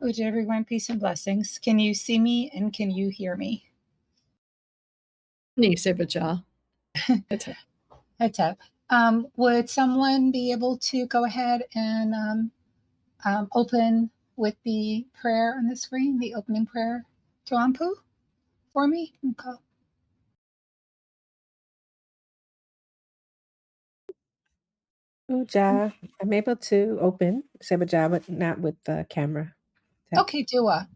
Would everyone peace and blessings? Can you see me and can you hear me? Ni Seba. Heads up. Would someone be able to go ahead and open with the prayer on the screen, the opening prayer to Anpu for me? Okay. Uja, I'm able to open Seba, but not with the camera. Okay, Dua.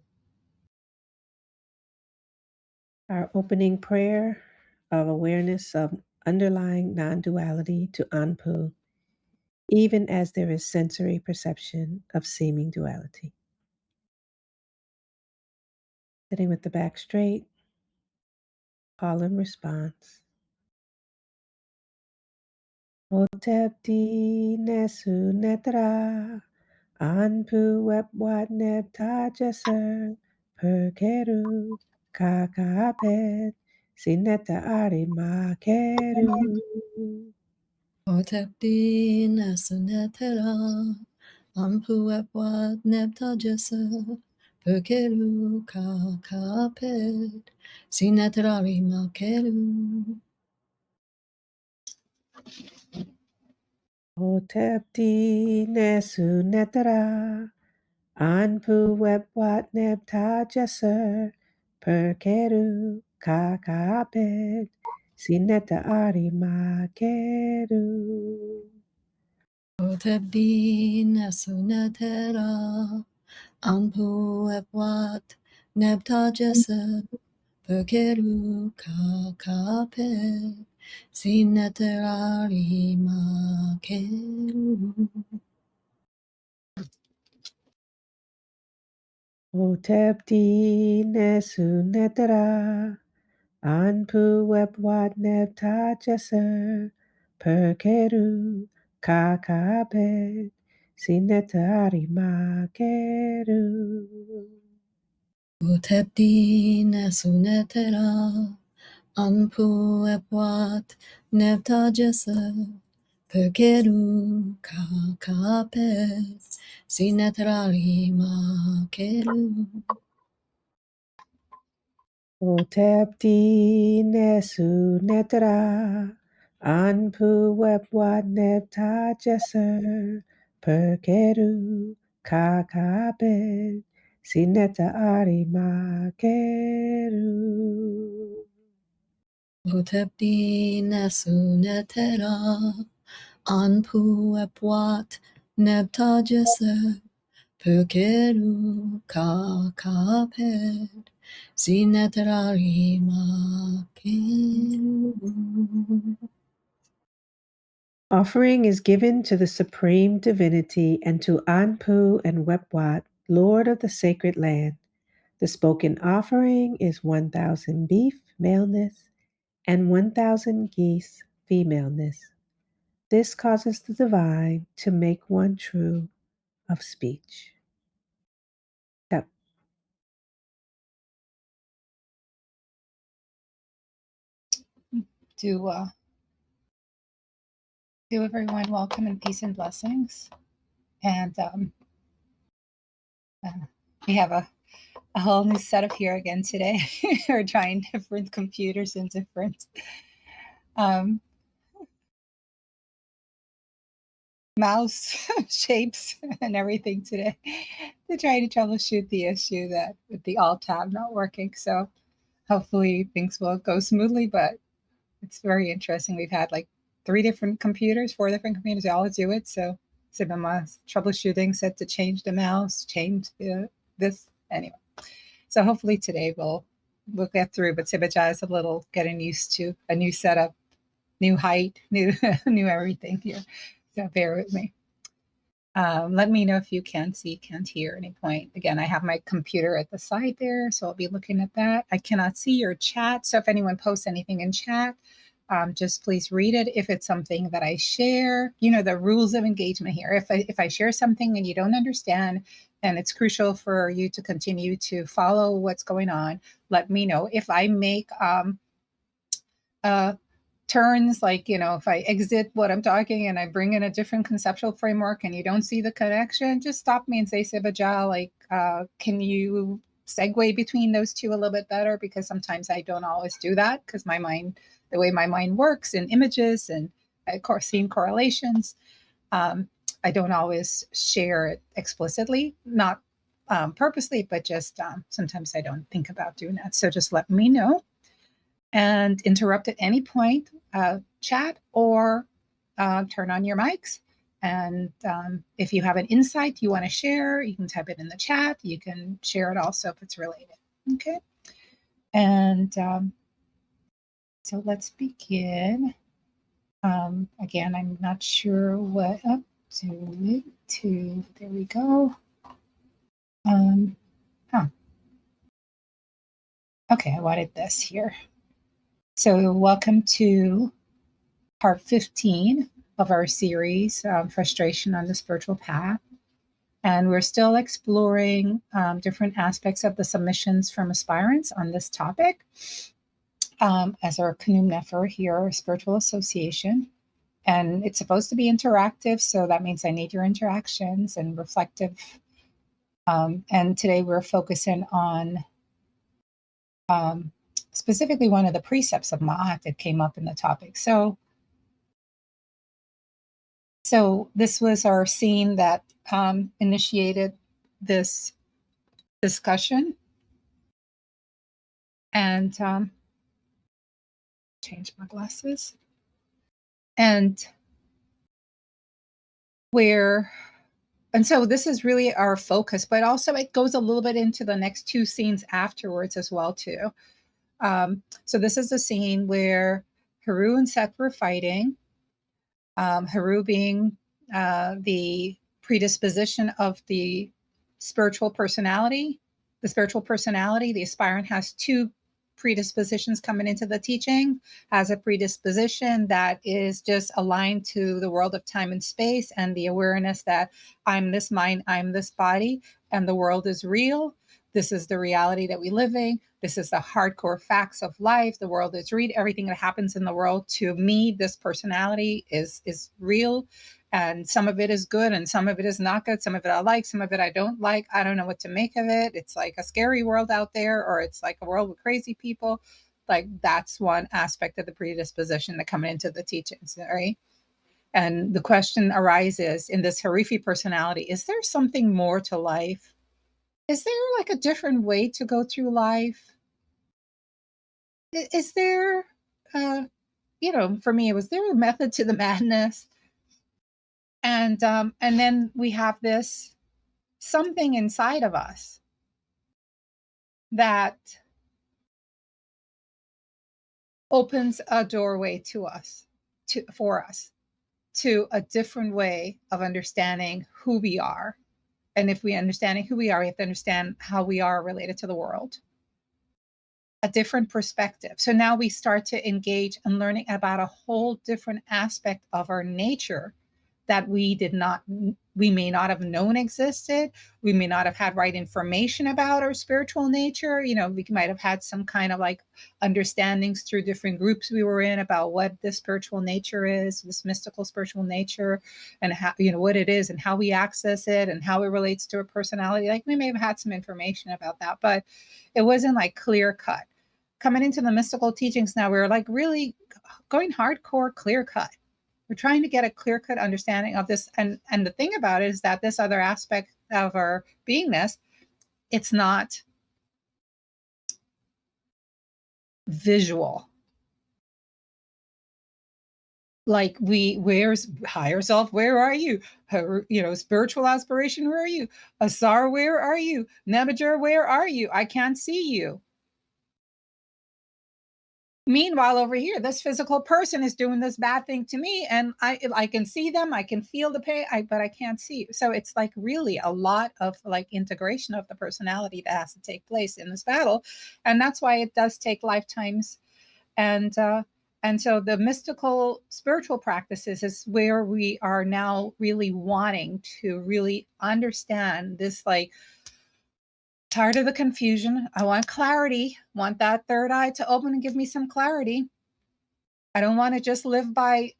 Our opening prayer of awareness of underlying non-duality to Anpu, even as there is sensory perception of seeming duality. Sitting with the back straight, call and response. Otepti nesu netra, Anpu webwat nebta jaser, perkeru, kakapet, sineta arima keru. Otepti nasunetera, ampuepwat neptajasa, perkeru kakapet, sineterari makeru. Otepti nesu netara, Anpu webwat nebta jaser, perkeru, kakapet, sineta arima keru. Otepti nasunetera, ampuepwat neptajasa, perkeru kakapet, sineterari makeru. Otepti nesu netara, Anpu webwat nebta jaser, perkeru, kakapet, sineta arima keru. Otepti nasunetera, ampuepwat neptajasa, perkeru kakapet, sineterari makeru. Otepti nesu netara, Anpu webwat nebta jaser, perkeru, kakapet, Sineta arima keru. Otepdi nesunetera anpu epwat neptajese perkeru kakaped sinetera keru. Offering is given to the Supreme Divinity and to Anpu and Wepwat, Lord of the Sacred Land. The spoken offering is 1,000 beef, maleness, and 1,000 geese, femaleness. This causes the divine to make one true of speech. Yep. Do everyone welcome and peace and blessings. And we have a whole new setup here again today. We're trying different computers and different mouse shapes and everything today to try to troubleshoot the issue that with the Alt tab not working. So hopefully things will go smoothly, but it's very interesting. We've had like 4 different computers, they all do it. So Seba troubleshooting, set to change the mouse, change this anyway. So hopefully today we'll get through. But Seba is a little getting used to a new setup, new height, new new everything here. So bear with me. Let me know if you can see, can't hear any point. Again, I have my computer at the side there, so I'll be looking at that. I cannot see your chat, so if anyone posts anything in chat, just please read it. If it's something that I share, you know, the rules of engagement here. If I share something and you don't understand, and it's crucial for you to continue to follow what's going on, let me know. If I make turns, like, you know, if I exit what I'm talking and I bring in a different conceptual framework and you don't see the connection, just stop me and say, Seba, like, can you segue between those two a little bit better? Because sometimes I don't always do that because my mind, the way my mind works in images and of course seeing correlations, I don't always share it explicitly, not purposely, but just sometimes I don't think about doing that. So just let me know and interrupt at any point, chat or turn on your mics. And if you have an insight you want to share, you can type it in the chat. You can share it also if it's related. Okay. And so let's begin. Again, I'm not sure what up to. There we go. Okay, I wanted this here. So welcome to part 15 of our series, Frustration on the Spiritual Path. And we're still exploring different aspects of the submissions from aspirants on this topic as our Kanum Nefer here, our spiritual association. And it's supposed to be interactive, so that means I need your interactions and reflective. And today we're focusing on specifically one of the precepts of Ma'at that came up in the topic. So this was our scene that initiated this discussion. And change my glasses. And so this is really our focus, but also it goes a little bit into the next 2 scenes afterwards as well too. So this is the scene where Heru and Set were fighting. Heru being the predisposition of the spiritual personality. The aspirant has 2 predispositions coming into the teaching, has a predisposition that is just aligned to the world of time and space and the awareness that I'm this mind, I'm this body, and the world is real. This is the reality that we live in. This is the hardcore facts of life. The world is real. Everything that happens in the world, to me, this personality is real. And some of it is good and some of it is not good. Some of it I like, some of it I don't like. I don't know what to make of it. It's like a scary world out there, or it's like a world with crazy people. Like, that's one aspect of the predisposition that coming into the teachings, right? And the question arises in this Harifi personality, is there something more to life? is there like a different way to go through life? Is there, for me, was there a method to the madness? And then we have this something inside of us that opens a doorway for us to a different way of understanding who we are. And if we understanding who we are, we have to understand how we are related to the world, a different perspective. So now we start to engage in learning about a whole different aspect of our nature that we may not have known existed. We may not have had right information about our spiritual nature. We might have had some kind of like understandings through different groups we were in about what this spiritual nature is, this mystical spiritual nature, and how, what it is and how we access it and how it relates to a personality. Like we may have had some information about that, but it wasn't like clear cut. Coming into the mystical teachings now, we're like really going hardcore clear cut. We're trying to get a clear-cut understanding of this. And the thing about it is that this other aspect of our beingness, it's not visual. Like where's higher self? Where are you? Spiritual aspiration, where are you? Asar, where are you? Nebuchadnezzar, where are you? I can't see you. Meanwhile, over here, this physical person is doing this bad thing to me, and I can see them, I can feel the pain, but I can't see you. So it's like really a lot of like integration of the personality that has to take place in this battle, and that's why it does take lifetimes. And so the mystical spiritual practices is where we are now really wanting to really understand this, like, tired of the confusion. I want clarity. Want that third eye to open and give me some clarity. I don't want to just live by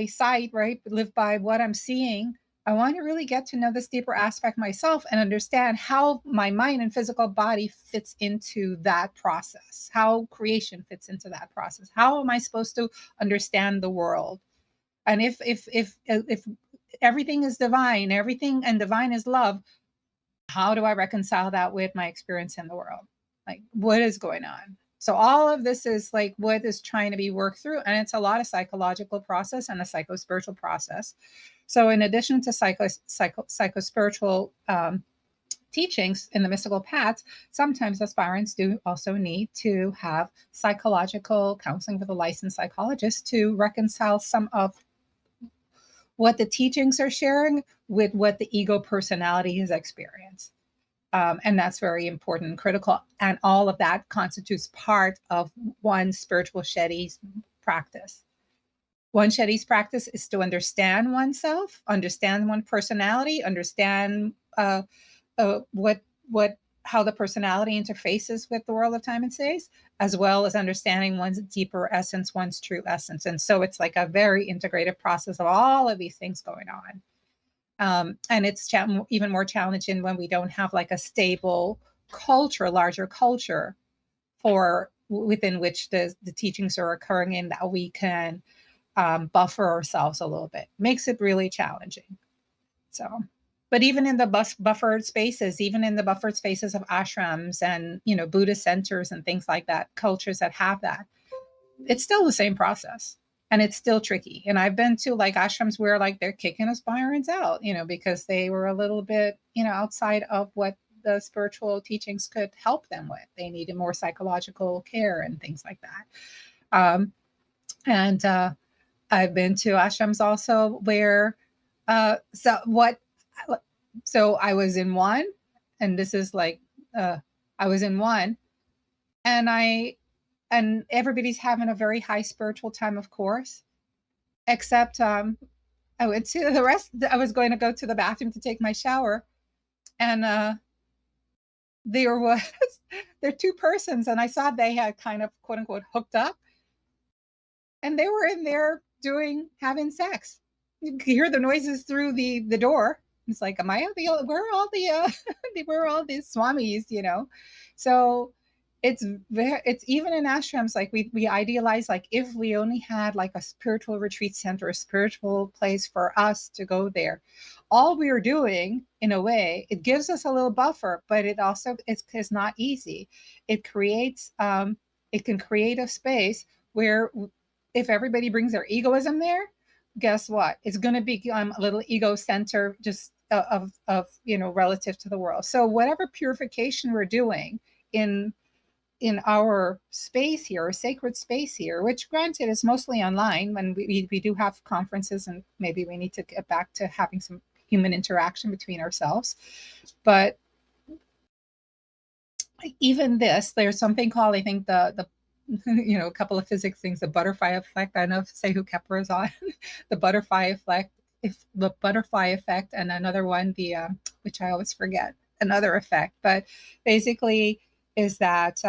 sight, right? But live by what I'm seeing. I want to really get to know this deeper aspect myself and understand how my mind and physical body fits into that process, how creation fits into that process. How am I supposed to understand the world? And if everything is divine, everything and divine is love, how do I reconcile that with my experience in the world? Like, what is going on? So all of this is like what is trying to be worked through, and it's a lot of psychological process and a psycho-spiritual process. So in addition to psycho-spiritual teachings in the mystical paths, sometimes aspirants do also need to have psychological counseling with a licensed psychologist to reconcile some of what the teachings are sharing with what the ego personality has experienced. And that's very important and critical. And all of that constitutes part of one spiritual Sheti's practice. One Sheti's practice is to understand oneself, understand one personality, understand what how the personality interfaces with the world of time and space, as well as understanding one's deeper essence, one's true essence. And so it's like a very integrated process of all of these things going on. And it's even more challenging when we don't have like a stable culture, larger culture for within which the teachings are occurring in, that we can buffer ourselves a little bit. Makes it really challenging. So, but even in the buffered spaces, even in the buffered spaces of ashrams and Buddhist centers and things like that, cultures that have that, it's still the same process. And it's still tricky. And I've been to like ashrams where like they're kicking aspirants out, because they were a little bit, outside of what the spiritual teachings could help them with. They needed more psychological care and things like that. And I've been to ashrams also where, so I was in one, and this is like, I was in one, and everybody's having a very high spiritual time, of course, except I went to the rest. I was going to go to the bathroom to take my shower, and there was there are two persons, and I saw they had kind of quote unquote hooked up, and they were in there having sex. You could hear the noises through the door. It's like, am I the where are all the where are all these swamis? So it's even in ashrams, like we idealize, like if we only had like a spiritual retreat center, a spiritual place for us to go there. All we are doing, in a way, it gives us a little buffer, but it also is not easy. It creates it can create a space where if everybody brings their egoism there, guess what, it's going to become a little ego center, just of relative to the world. So whatever purification we're doing in our space here, or sacred space here, which granted is mostly online when we do have conferences, and maybe we need to get back to having some human interaction between ourselves. But even this, there's something called, I think, the a couple of physics things, the butterfly effect. I don't know if Sehu Kepler is on the butterfly effect, and another one, the which I always forget, another effect. But basically, is that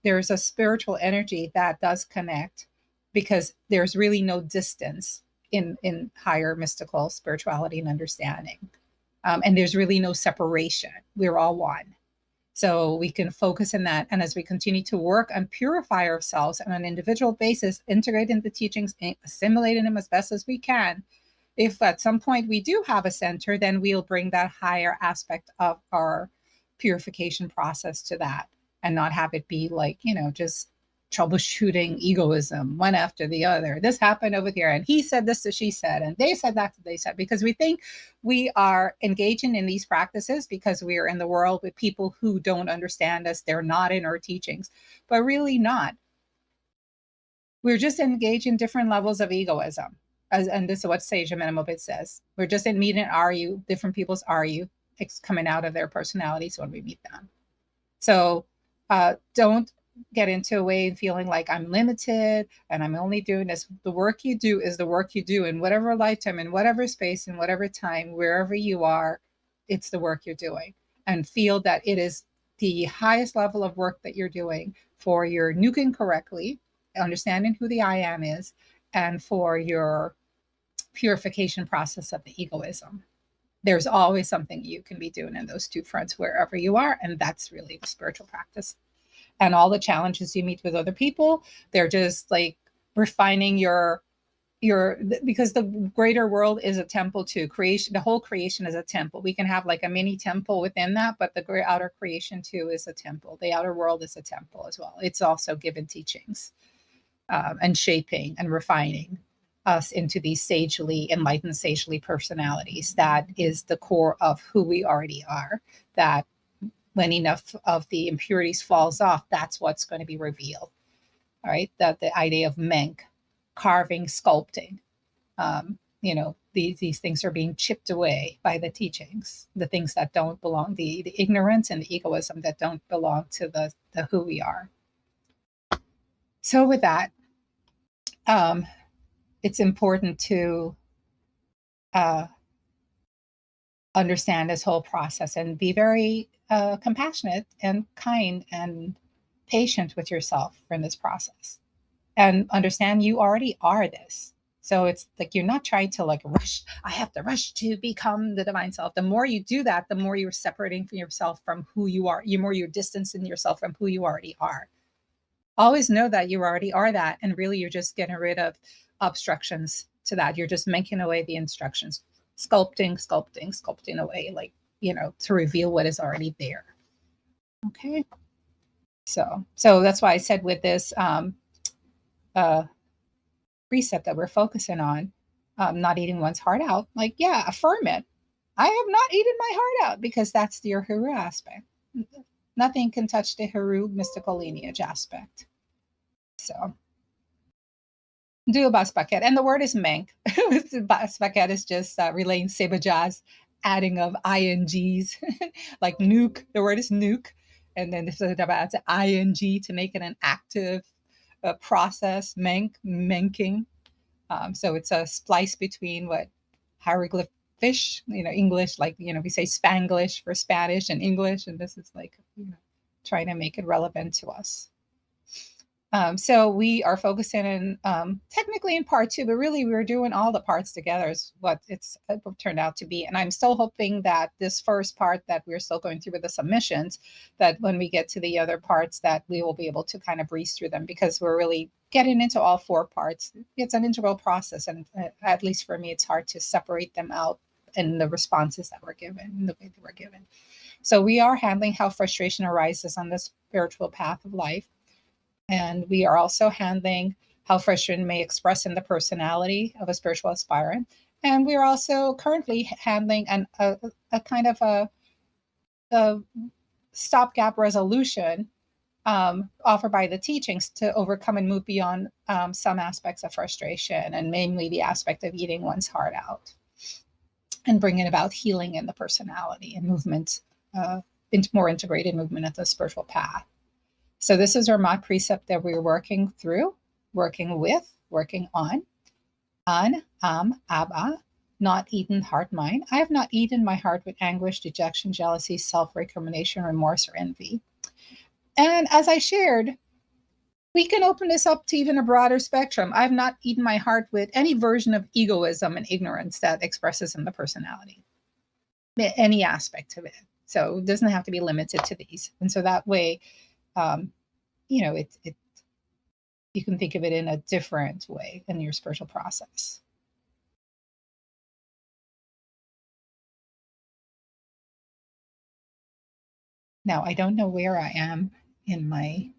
there's a spiritual energy that does connect, because there's really no distance in higher mystical spirituality and understanding, and there's really no separation. We're all one. So we can focus in that. And as we continue to work and purify ourselves on an individual basis, integrating the teachings, assimilating them as best as we can, if at some point we do have a center, then we'll bring that higher aspect of our purification process to that, and not have it be like, just troubleshooting egoism one after the other. This happened over here, and he said this to she said, and they said that to they said, because we think we are engaging in these practices because we are in the world with people who don't understand us. They're not in our teachings, but really not. We're just engaged in different levels of egoism. And this is what Sage Amenemobit says. We're just in meeting are you, different people's are you, coming out of their personalities when we meet them. So don't get into a way of feeling like I'm limited and I'm only doing this. The work you do is the work you do in whatever lifetime, in whatever space, in whatever time, wherever you are, it's the work you're doing. And feel that it is the highest level of work that you're doing for your nuking correctly, understanding who the I am is, and for your purification process of the egoism. There's always something you can be doing in those two fronts wherever you are. And that's really the spiritual practice. And all the challenges you meet with other people, they're just like refining your because the greater world is a temple too. Creation, the whole creation is a temple. We can have like a mini temple within that, but the great outer creation too is a temple. The outer world is a temple as well. It's also given teachings and shaping and refining us into these sagely enlightened, sagely personalities. That is the core of who we already are. That when enough of the impurities falls off, that's what's going to be revealed. All right, that the idea of menk, carving, sculpting, these things are being chipped away by the teachings, the things that don't belong, the ignorance and the egoism that don't belong to the who we are. So with that, it's important to understand this whole process and be very compassionate and kind and patient with yourself in this process, and understand you already are this. So it's like you're not trying to like rush. I have to rush to become the divine self. The more you do that, the more you're separating from yourself from who you are. The more you're distancing yourself from who you already are. Always know that you already are that, and really you're just getting rid of obstructions to that. You're just making away the instructions, sculpting away, like, to reveal what is already there. Okay. So that's why I said with this precept that we're focusing on, not eating one's heart out, like, yeah, affirm it. I have not eaten my heart out, because that's your Heru aspect. Nothing can touch the Heru mystical lineage aspect. So do a baspaket. And the word is menk. Baspaket is just relaying Seba jazz, adding of ings, like nuke. The word is nuke. And then this is about ing to make it an active process, menking. So it's a splice between what hieroglyphish, English, like, we say Spanglish for Spanish and English. And this is like, trying to make it relevant to us. So we are focusing in technically in part 2, but really we're doing all the parts together is what it's turned out to be. And I'm still hoping that this first part that we're still going through with the submissions, that when we get to the other parts, that we will be able to kind of breeze through them, because we're really getting into all 4 parts. It's an integral process. And at least for me, it's hard to separate them out in the responses that we're given, in the way that we're given. So we are handling how frustration arises on the spiritual path of life. And we are also handling how frustration may express in the personality of a spiritual aspirant. And we're also currently handling a kind of a stopgap resolution offered by the teachings to overcome and move beyond some aspects of frustration, and mainly the aspect of eating one's heart out, and bringing about healing in the personality and movement, into more integrated movement of the spiritual path. So this is our mod precept that we're working through, working with, working on. Abba, not eaten heart mine. I have not eaten my heart with anguish, dejection, jealousy, self-recrimination, remorse, or envy. And as I shared, we can open this up to even a broader spectrum. I've not eaten my heart with any version of egoism and ignorance that expresses in the personality, any aspect of it. So it doesn't have to be limited to these. And so that way, you know, it you can think of it in a different way in your spiritual process. Now, I don't know where I am in my.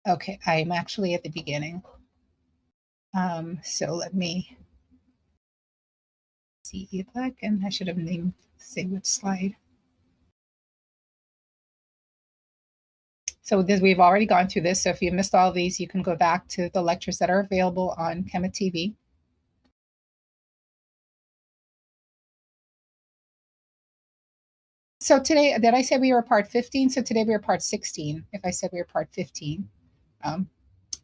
Okay, I'm actually at the beginning. So let me see if I can. I should have named, say which slide. So we've already gone through this. So if you missed all of these, you can go back to the lectures that are available on KMTTV. So today, did I say we were part 15? So today we are part 16. If I said we were part 15,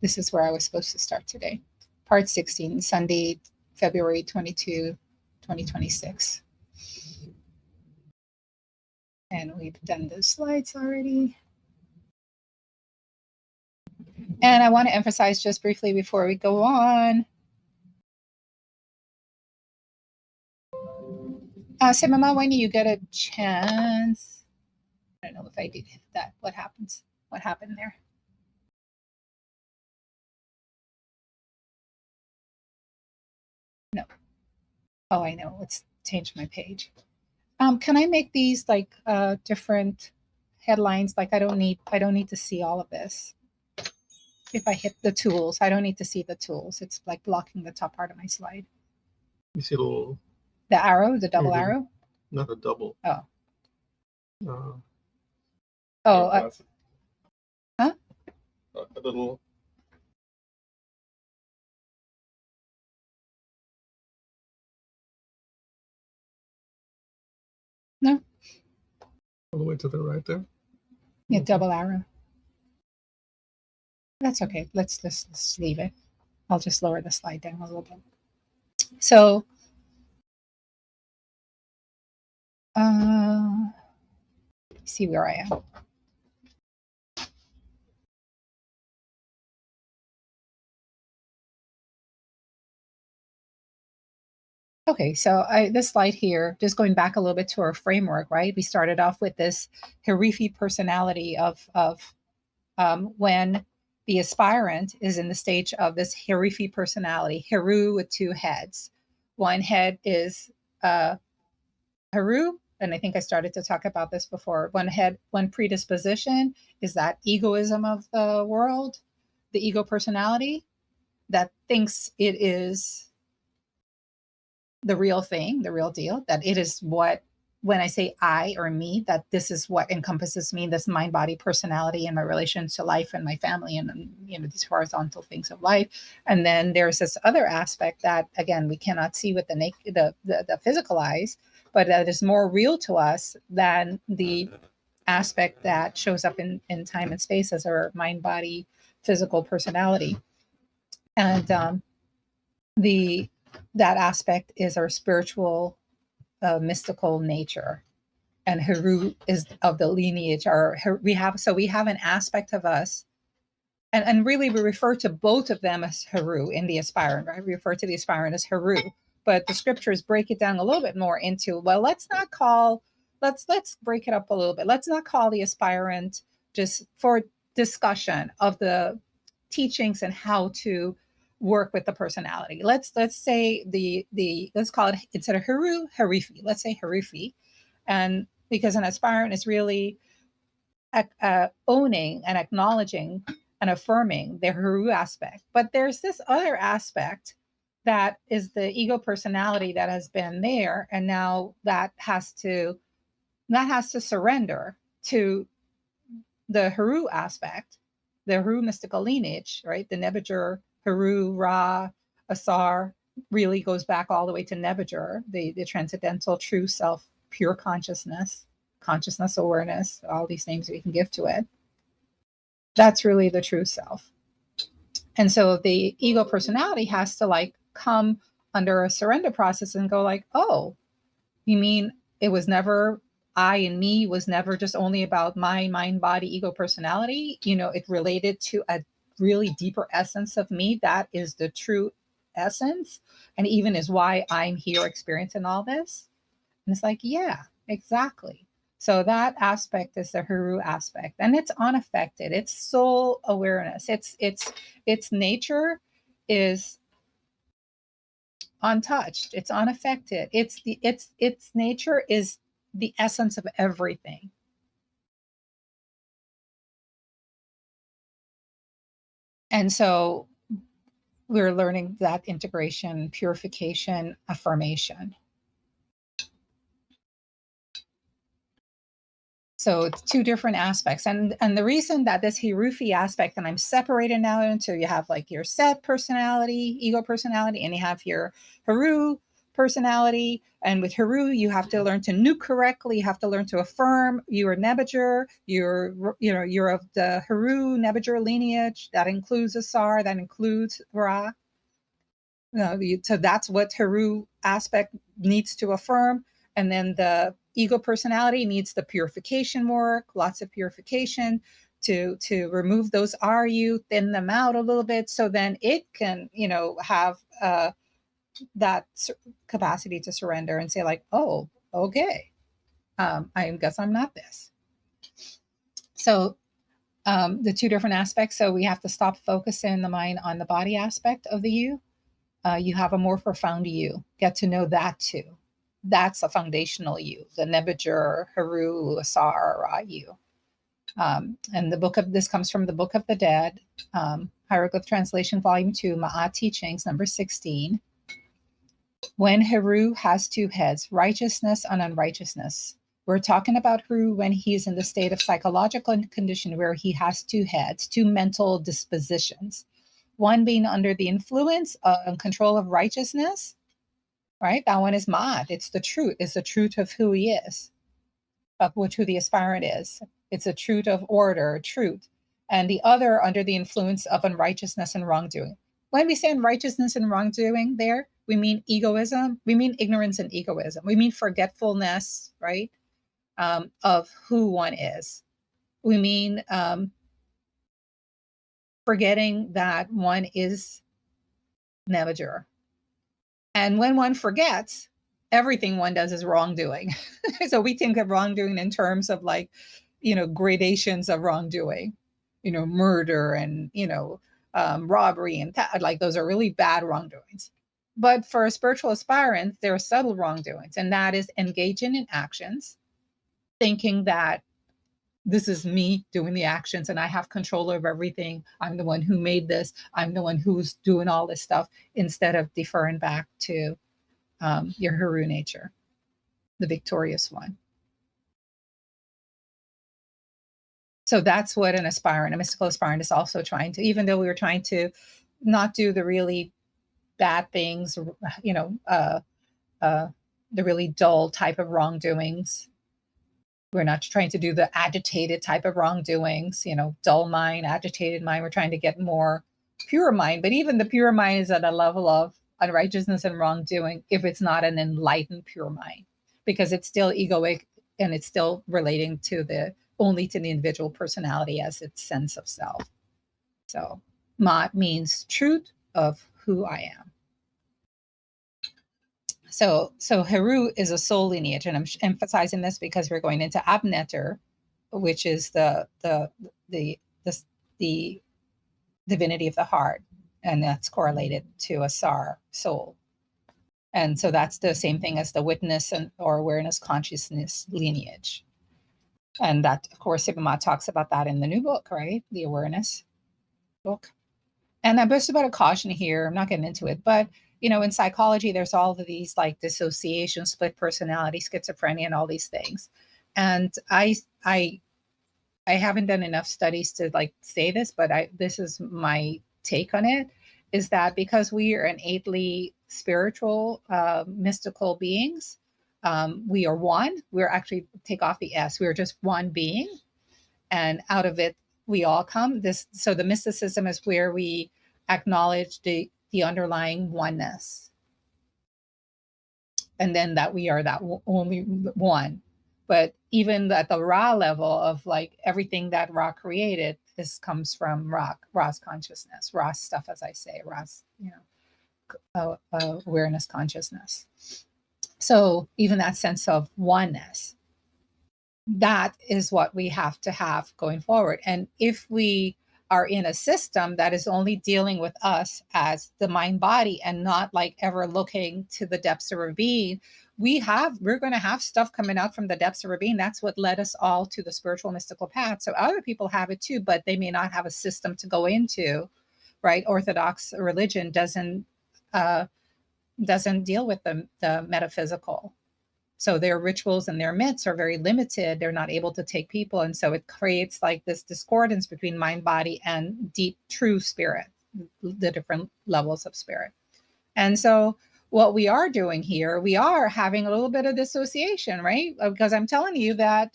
this is where I was supposed to start today. Part 16, Sunday, February 22, 2026. And we've done the slides already. And I want to emphasize just briefly before we go on. So Mama, when you get a chance, I don't know if I did that. What happens? What happened there? No. Oh, I know. Let's change my page. Can I make these like different headlines? Like I don't need to see all of this. If I hit the tools, I don't need to see the tools. It's like blocking the top part of my slide. You see a little. The arrow, the double arrow? Not a double. Oh. Huh? A little. No. All the way to the right there? Yeah, double arrow. That's okay. Let's leave it. I'll just lower the slide down a little bit. So, see where I am. Okay, so this slide here, just going back a little bit to our framework, right? We started off with this Harifi personality of when the aspirant is in the stage of this Harifi personality, Heru with 2 heads. One head is Heru, and I think I started to talk about this before. One predisposition is that egoism of the world, the ego personality that thinks it is the real thing, the real deal, that it is what, when I say I or me, that this is what encompasses me, this mind, body, personality, and my relation to life and my family, and these horizontal things of life. And then there's this other aspect that, again, we cannot see with the physical eyes, but that is more real to us than the aspect that shows up in time and space as our mind, body, physical personality. And that aspect is our spiritual, mystical nature. and Heru is of the lineage, or we have an aspect of us, and really we refer to both of them as Heru in the aspirant, right? We refer to the aspirant as Heru, but the scriptures break it down a little bit more into, well, let's break it up a little bit. Let's not call the aspirant, just for discussion of the teachings and how to work with the personality. Let's say let's call it, instead of Heru, Harifi. Let's say Harifi. And because an aspirant is really owning and acknowledging and affirming the Heru aspect. But there's this other aspect that is the ego personality that has been there, and now that has to surrender to the Heru aspect, the Heru mystical lineage, right? The Nebuchadnezzar, Heru, Ra, Asar really goes back all the way to Nebuchadnezzar, the transcendental true self, pure consciousness, awareness, all these names we can give to it. That's really the true self. And so the ego personality has to like come under a surrender process and go like, oh, you mean it was never, I and me was never just only about my mind, body, ego personality. You know, it related to a really deeper essence of me. That is the true essence. And even is why I'm here experiencing all this. And it's like, yeah, exactly. So that aspect is the Heru aspect, and it's unaffected. It's soul awareness. Its nature is untouched. It's unaffected. Its nature is the essence of everything. And so we're learning that integration, purification, affirmation. So it's two different aspects. And the reason that this Herufi aspect, and I'm separated now into, you have like your Set personality, ego personality, and you have your Heru personality. And with Heru, you have to learn to nuke correctly. You have to learn to affirm. You are Nebuchadnezzar. You're of the Heru Nebuchadnezzar lineage. That includes Asar. That includes Ra. So that's what Heru aspect needs to affirm. And then the ego personality needs the purification work, lots of purification to remove those RU, thin them out a little bit, so then it can, have that capacity to surrender and say like, oh, okay, I guess I'm not this. So the two different aspects. So we have to stop focusing the mind on the body aspect of the you. You have a more profound you. Get to know that too. That's a foundational you, the Nebuchadnezzar, Heru, Asar, Ra you. And this comes from the Book of the Dead, Hieroglyph Translation, Volume 2, Ma'at Teachings, number 16. When Heru has two heads, righteousness and unrighteousness. We're talking about Heru when he's in the state of psychological condition where he has two heads, two mental dispositions. One being under the influence and control of righteousness, right? That one is Ma'at. It's the truth. It's the truth of who he is, of who the aspirant is. It's a truth of order, truth. And the other under the influence of unrighteousness and wrongdoing. When we say unrighteousness and wrongdoing there, we mean egoism. We mean ignorance and egoism. We mean forgetfulness, right? Of who one is. We mean forgetting that one is Nebuchadnezzar. And when one forgets, everything one does is wrongdoing. So we think of wrongdoing in terms of like, gradations of wrongdoing, murder and, robbery and like those are really bad wrongdoings. But for a spiritual aspirant, there are subtle wrongdoings, and that is engaging in actions, thinking that this is me doing the actions and I have control over everything. I'm the one who made this. I'm the one who's doing all this stuff, instead of deferring back to your Heru nature, the victorious one. So that's what an aspirant, a mystical aspirant, is also trying to, even though we were trying to not do the really bad things, the really dull type of wrongdoings. We're not trying to do the agitated type of wrongdoings, dull mind, agitated mind. We're trying to get more pure mind. But even the pure mind is at a level of unrighteousness and wrongdoing if it's not an enlightened pure mind, because it's still egoic and it's still relating to only to the individual personality as its sense of self. So Ma means truth of who I am. So Heru is a soul lineage, and I'm emphasizing this because we're going into Abneter, which is the divinity of the heart, and that's correlated to Asar, soul. And so that's the same thing as the witness or awareness consciousness lineage. And that, of course, Seba talks about that in the new book, right? The awareness book. And I'm just about a caution here. I'm not getting into it, but in psychology, there's all of these like dissociation, split personality, schizophrenia, and all these things. And I haven't done enough studies to like say this, but this is my take on it, is that because we are innately spiritual, mystical beings, we are one. We're actually, take off the S, we're just one being. And out of it, we all come. So the mysticism is where we acknowledge the underlying oneness. And then that we are that only one. But even at the raw level of like everything that Ra created, this comes from Ra's consciousness, Ra's stuff, as I say, Ra's, awareness consciousness. So even that sense of oneness, that is what we have to have going forward. And if we are in a system that is only dealing with us as the mind body and not like ever looking to the depths of our being, we're going to have stuff coming out from the depths of our being. That's what led us all to the spiritual mystical path. So other people have it too, but they may not have a system to go into, right? Orthodox religion doesn't deal with the metaphysical. So their rituals and their myths are very limited. They're not able to take people. And so it creates like this discordance between mind, body, and deep, true spirit, the different levels of spirit. And so what we are doing here, we are having a little bit of dissociation, right? Because I'm telling you that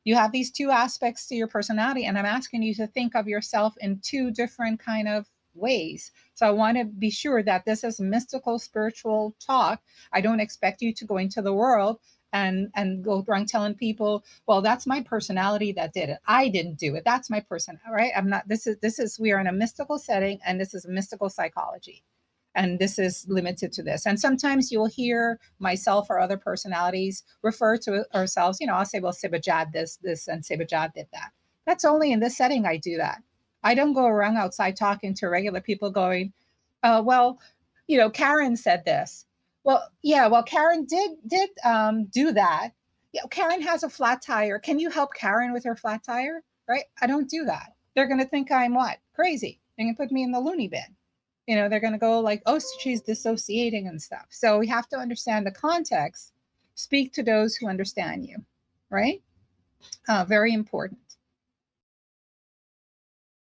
you have these two aspects to your personality, and I'm asking you to think of yourself in two different kind of ways. So I want to be sure that this is mystical, spiritual talk. I don't expect you to go into the world and go around telling people, well, that's my personality that did it. I didn't do it. That's my personality, right? I'm not, this is, we are in a mystical setting, and this is mystical psychology. And this is limited to this. And sometimes you'll hear myself or other personalities refer to ourselves, I'll say, well, Seba did this, and Seba did that. That's only in this setting I do that. I don't go around outside talking to regular people going, well, Karen said this. Well, yeah, well, Karen did do that. Yeah, Karen has a flat tire. Can you help Karen with her flat tire? Right? I don't do that. They're going to think I'm what? Crazy. They're going to put me in the loony bin. They're going to go like, oh, she's dissociating and stuff. So we have to understand the context. Speak to those who understand you, right? Very important.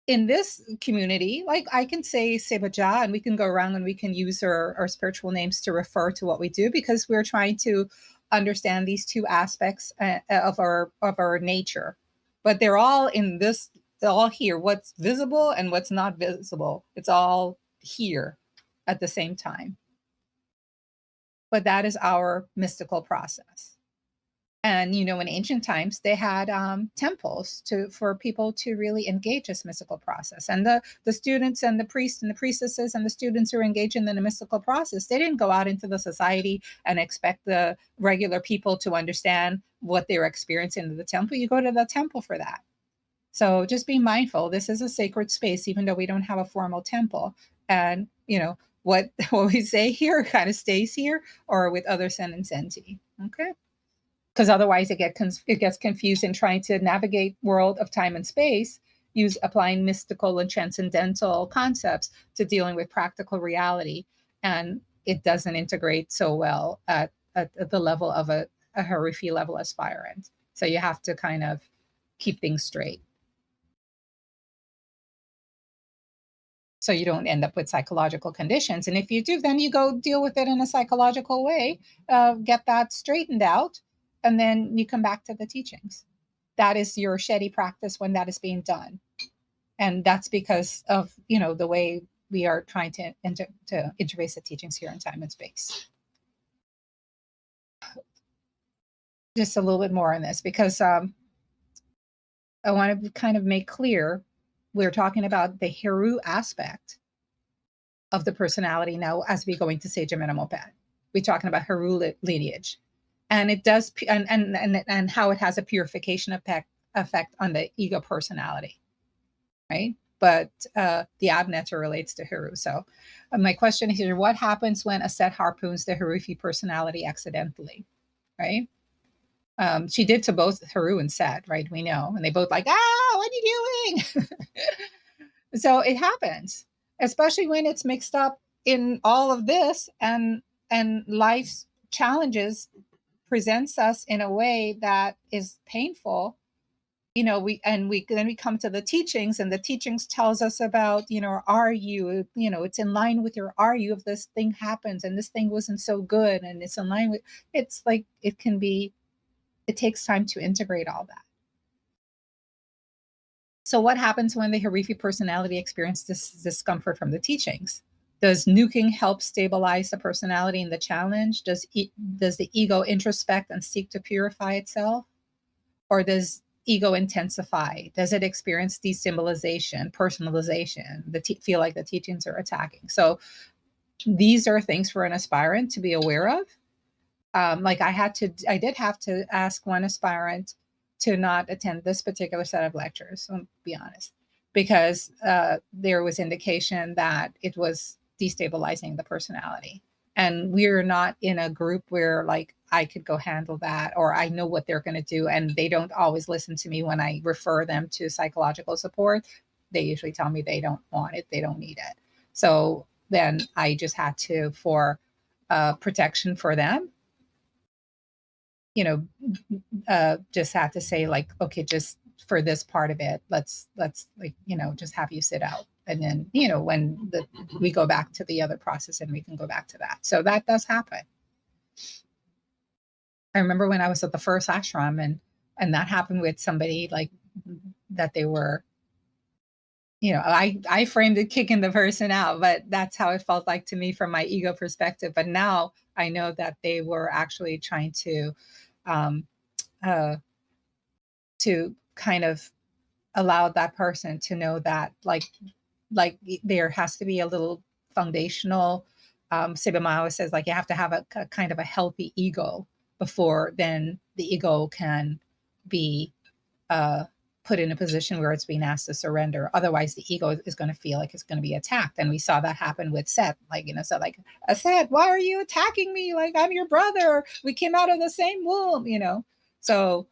In this community, like I can say Seba, and we can go around and we can use our spiritual names to refer to what we do, because we're trying to understand these two aspects of our nature. But they're all in this, they're all here. What's visible and what's not visible, it's all here at the same time. But that is our mystical process. And, in ancient times, they had temples for people to really engage this mystical process. And the students and the priests and the priestesses and the students who are engaging in the mystical process, they didn't go out into the society and expect the regular people to understand what they were experiencing in the temple. You go to the temple for that. So just be mindful. This is a sacred space, even though we don't have a formal temple. And, what we say here kind of stays here, or with other sen and senti. Okay. Because otherwise it gets confused in trying to navigate world of time and space, applying mystical and transcendental concepts to dealing with practical reality. And it doesn't integrate so well at the level of a Harufi level aspirant. So you have to kind of keep things straight, so you don't end up with psychological conditions. And if you do, then you go deal with it in a psychological way, get that straightened out, and then you come back to the teachings. That is your Shetty practice when that is being done. And that's because of, the way we are trying to interface the teachings here in time and space. just a little bit more on this, because I want to kind of make clear we're talking about the Heru aspect of the personality now as we go into Sage and Moped. We're talking about Heru lineage, and it does, and how it has a purification effect on the ego personality, right? But the Abnetter relates to Heru. So my question here: what happens when a Set harpoons the Herufi personality accidentally, right? She did to both Heru and Set, right? We know, and they both like, what are you doing? So it happens, especially when it's mixed up in all of this, and life's challenges presents us in a way that is painful. Then we come to the teachings, and the teachings tells us about, are you, it's in line with your are you if this thing happens and this thing wasn't so good, and it's in line with, it's like it takes time to integrate all that. So what happens when the Harifi personality experiences this discomfort from the teachings? Does nuking help stabilize the personality in the challenge? Does the ego introspect and seek to purify itself? Or does ego intensify? Does it experience desymbolization, personalization, feel like the teachings are attacking? So these are things for an aspirant to be aware of. Like I did have to ask one aspirant to not attend this particular set of lectures, I'll be honest, because there was indication that it was destabilizing the personality. And we're not in a group where like I could go handle that, or I know what they're going to do. And they don't always listen to me when I refer them to psychological support. They usually tell me they don't want it, they don't need it. So then I just had to, for protection for them, just have to say like, okay, just for this part of it, let's like, just have you sit out. And then, when we go back to the other process, and we can go back to that. So that does happen. I remember when I was at the first ashram, and that happened with somebody like that. They were, I framed it kicking the person out, but that's how it felt like to me from my ego perspective. But now I know that they were actually trying to kind of allow that person to know that like there has to be a little foundational, Seba always says, like, you have to have a kind of a healthy ego before then the ego can be put in a position where it's being asked to surrender. Otherwise the ego is going to feel like it's going to be attacked. And we saw that happen with Set, like, so like, Set, why are you attacking me? Like, I'm your brother, we came out of the same womb, so.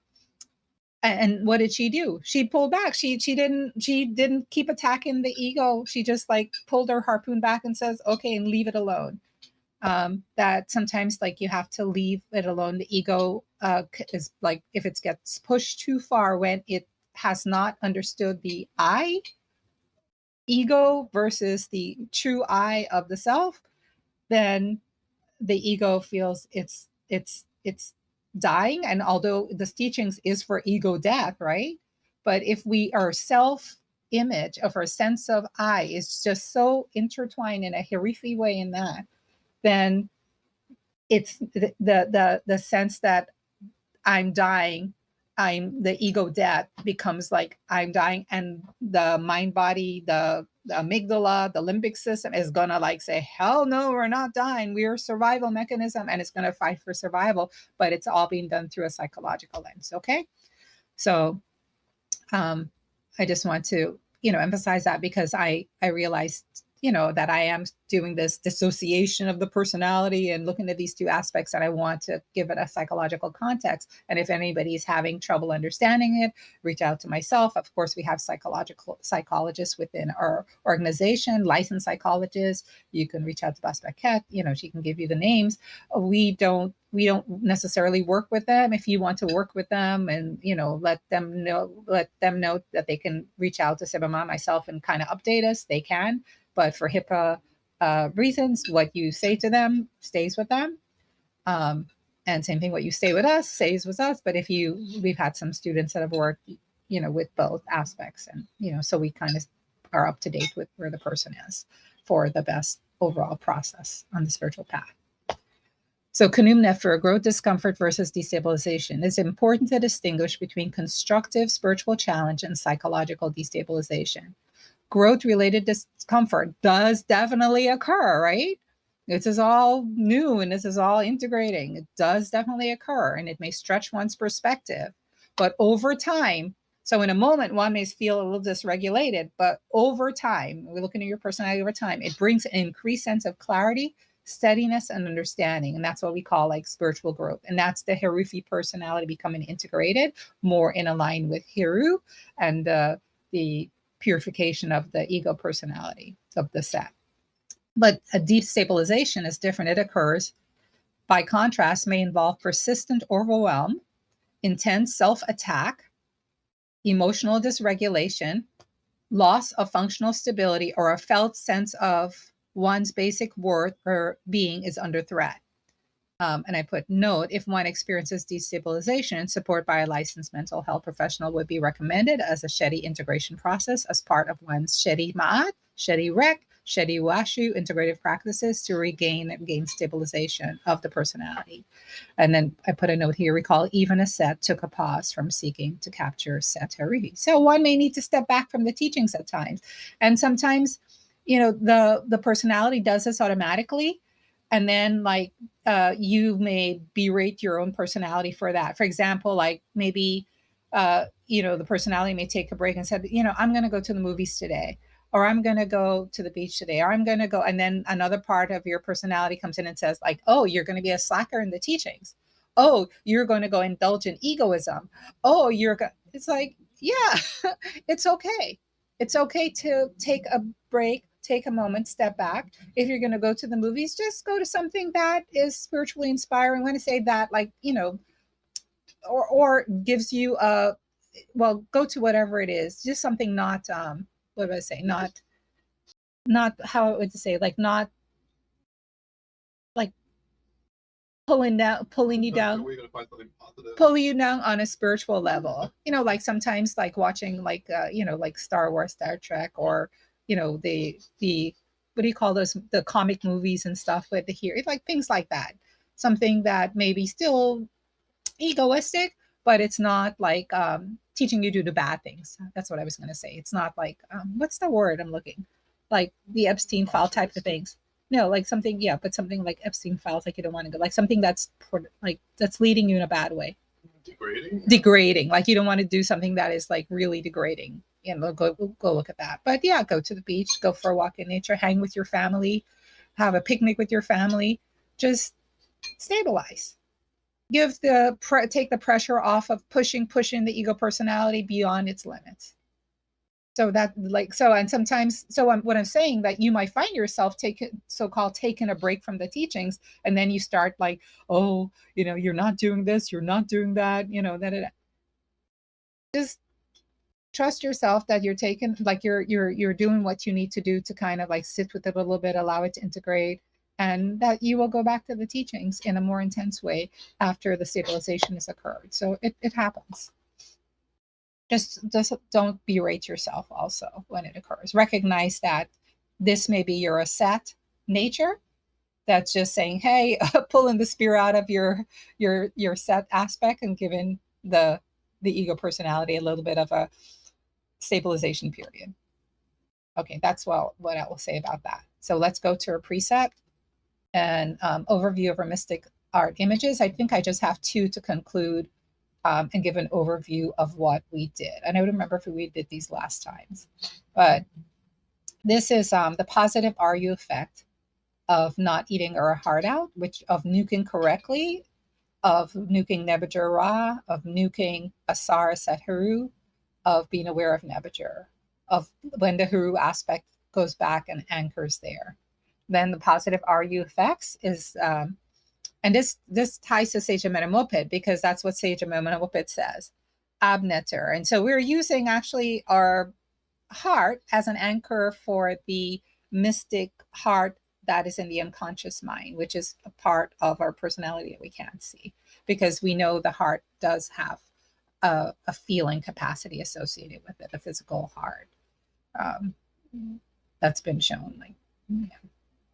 And what did she do? She pulled back. She didn't keep attacking the ego. She just like pulled her harpoon back and says, okay, and leave it alone. That sometimes like you have to leave it alone. The ego is like, if it gets pushed too far, when it has not understood the I ego versus the true I of the self, then the ego feels it's dying. And although the teachings is for ego death, right? But if we our self image of our sense of I is just so intertwined in a Harifi way in that, then it's the sense that I'm dying, the ego death becomes like I'm dying, and the mind body, the amygdala, the limbic system is gonna like say, hell no, we're not dying, we're a survival mechanism, and it's gonna fight for survival. But it's all being done through a psychological lens. Okay, so I just want to emphasize that, because I realized that I am doing this dissociation of the personality and looking at these two aspects, and I want to give it a psychological context. And if anybody is having trouble understanding it, reach out to myself. Of course, we have psychologists within our organization, licensed psychologists. You can reach out to Basbaket, she can give you the names. We don't necessarily work with them. If you want to work with them and let them know that they can reach out to Seba, myself, and kind of update us, they can. But for HIPAA reasons, what you say to them stays with them. And same thing, what you say with us stays with us. But we've had some students that have worked, with both aspects, and so we kind of are up to date with where the person is for the best overall process on the spiritual path. So Kanumnef for growth discomfort versus destabilization. It's important to distinguish between constructive spiritual challenge and psychological destabilization. Growth-related discomfort does definitely occur, right? This is all new and this is all integrating. It does definitely occur and it may stretch one's perspective. But over time, so in a moment, one may feel a little dysregulated, but over time, we're looking at your personality over time, it brings an increased sense of clarity, steadiness, and understanding. And that's what we call like spiritual growth. And that's the Herufi personality becoming integrated, more in line with Heru and the purification of the ego personality of the set. But a deep stabilization is different. It occurs, by contrast, may involve persistent overwhelm, intense self-attack, emotional dysregulation, loss of functional stability, or a felt sense of one's basic worth or being is under threat. And I put note, if one experiences destabilization, support by a licensed mental health professional would be recommended as a Shedi integration process as part of one's Shedi Ma'at, Shedi Rek, Shedi Washu integrative practices to regain stabilization of the personality. And then I put a note here, recall even a Set took a pause from seeking to capture Set Hariri. So one may need to step back from the teachings at times. And sometimes, the personality does this automatically. And then like you may berate your own personality for that. For example, like maybe the personality may take a break and said, I'm going to go to the movies today, or I'm going to go to the beach today, or I'm going to go. And then another part of your personality comes in and says like, oh, you're going to be a slacker in the teachings. Oh, you're going to go indulge in egoism. Oh, it's like, yeah, it's okay. It's okay to take a break, take a moment, step back. If you're going to go to the movies, just go to something that is spiritually inspiring. When I say that, like, or gives you go to whatever it is, just something not, what do I say? Not how I would say, like, not like pulling you down, We're gonna find something positive. pulling you down on a spiritual level. Like sometimes like watching like like Star Wars, Star Trek, or the what do you call those, the comic movies and stuff with the here, like things like that. Something that maybe still egoistic, but it's not like teaching you to do bad things. That's what I was going to say. It's not like what's the word I'm looking, like the Epstein file type of things. No, like something, yeah, but something like Epstein files, like you don't want to go, like something that's like that's leading you in a bad way. Degrading, like you don't want to do something that is like really degrading. Go look at that. But yeah, go to the beach, go for a walk in nature, hang with your family, have a picnic with your family, just stabilize. Take the pressure off of pushing the ego personality beyond its limits. So that and sometimes, what I'm saying, that you might find yourself taking a break from the teachings, and then you start like, oh, you're not doing this, you're not doing that, just trust yourself that you're taking, like you're doing what you need to do to kind of like sit with it a little bit, allow it to integrate, and that you will go back to the teachings in a more intense way after the stabilization has occurred. So it happens. Just don't berate yourself also when it occurs. Recognize that this may be your Set nature that's just saying, hey, pulling the spear out of your Set aspect and giving the ego personality a little bit of a stabilization period. Okay, that's what I will say about that. So let's go to a precept and overview of our mystic art images. I think I just have two to conclude and give an overview of what we did. And I don't remember if we did these last times, but this is the positive RU effect of not eating our heart out, of nuking correctly, of nuking Nebuchadnezzar Ra, of nuking Asar Set Heru, of being aware of Nebuchadnezzar, of when the Heru aspect goes back and anchors there. Then the positive RU effects is and this ties to Sage Metamoped, because that's what Sage Metamoped says, Abneter. And so we're using actually our heart as an anchor for the mystic heart that is in the unconscious mind, which is a part of our personality that we can't see, because we know the heart does have a feeling capacity associated with it, the physical heart. That's been shown, like,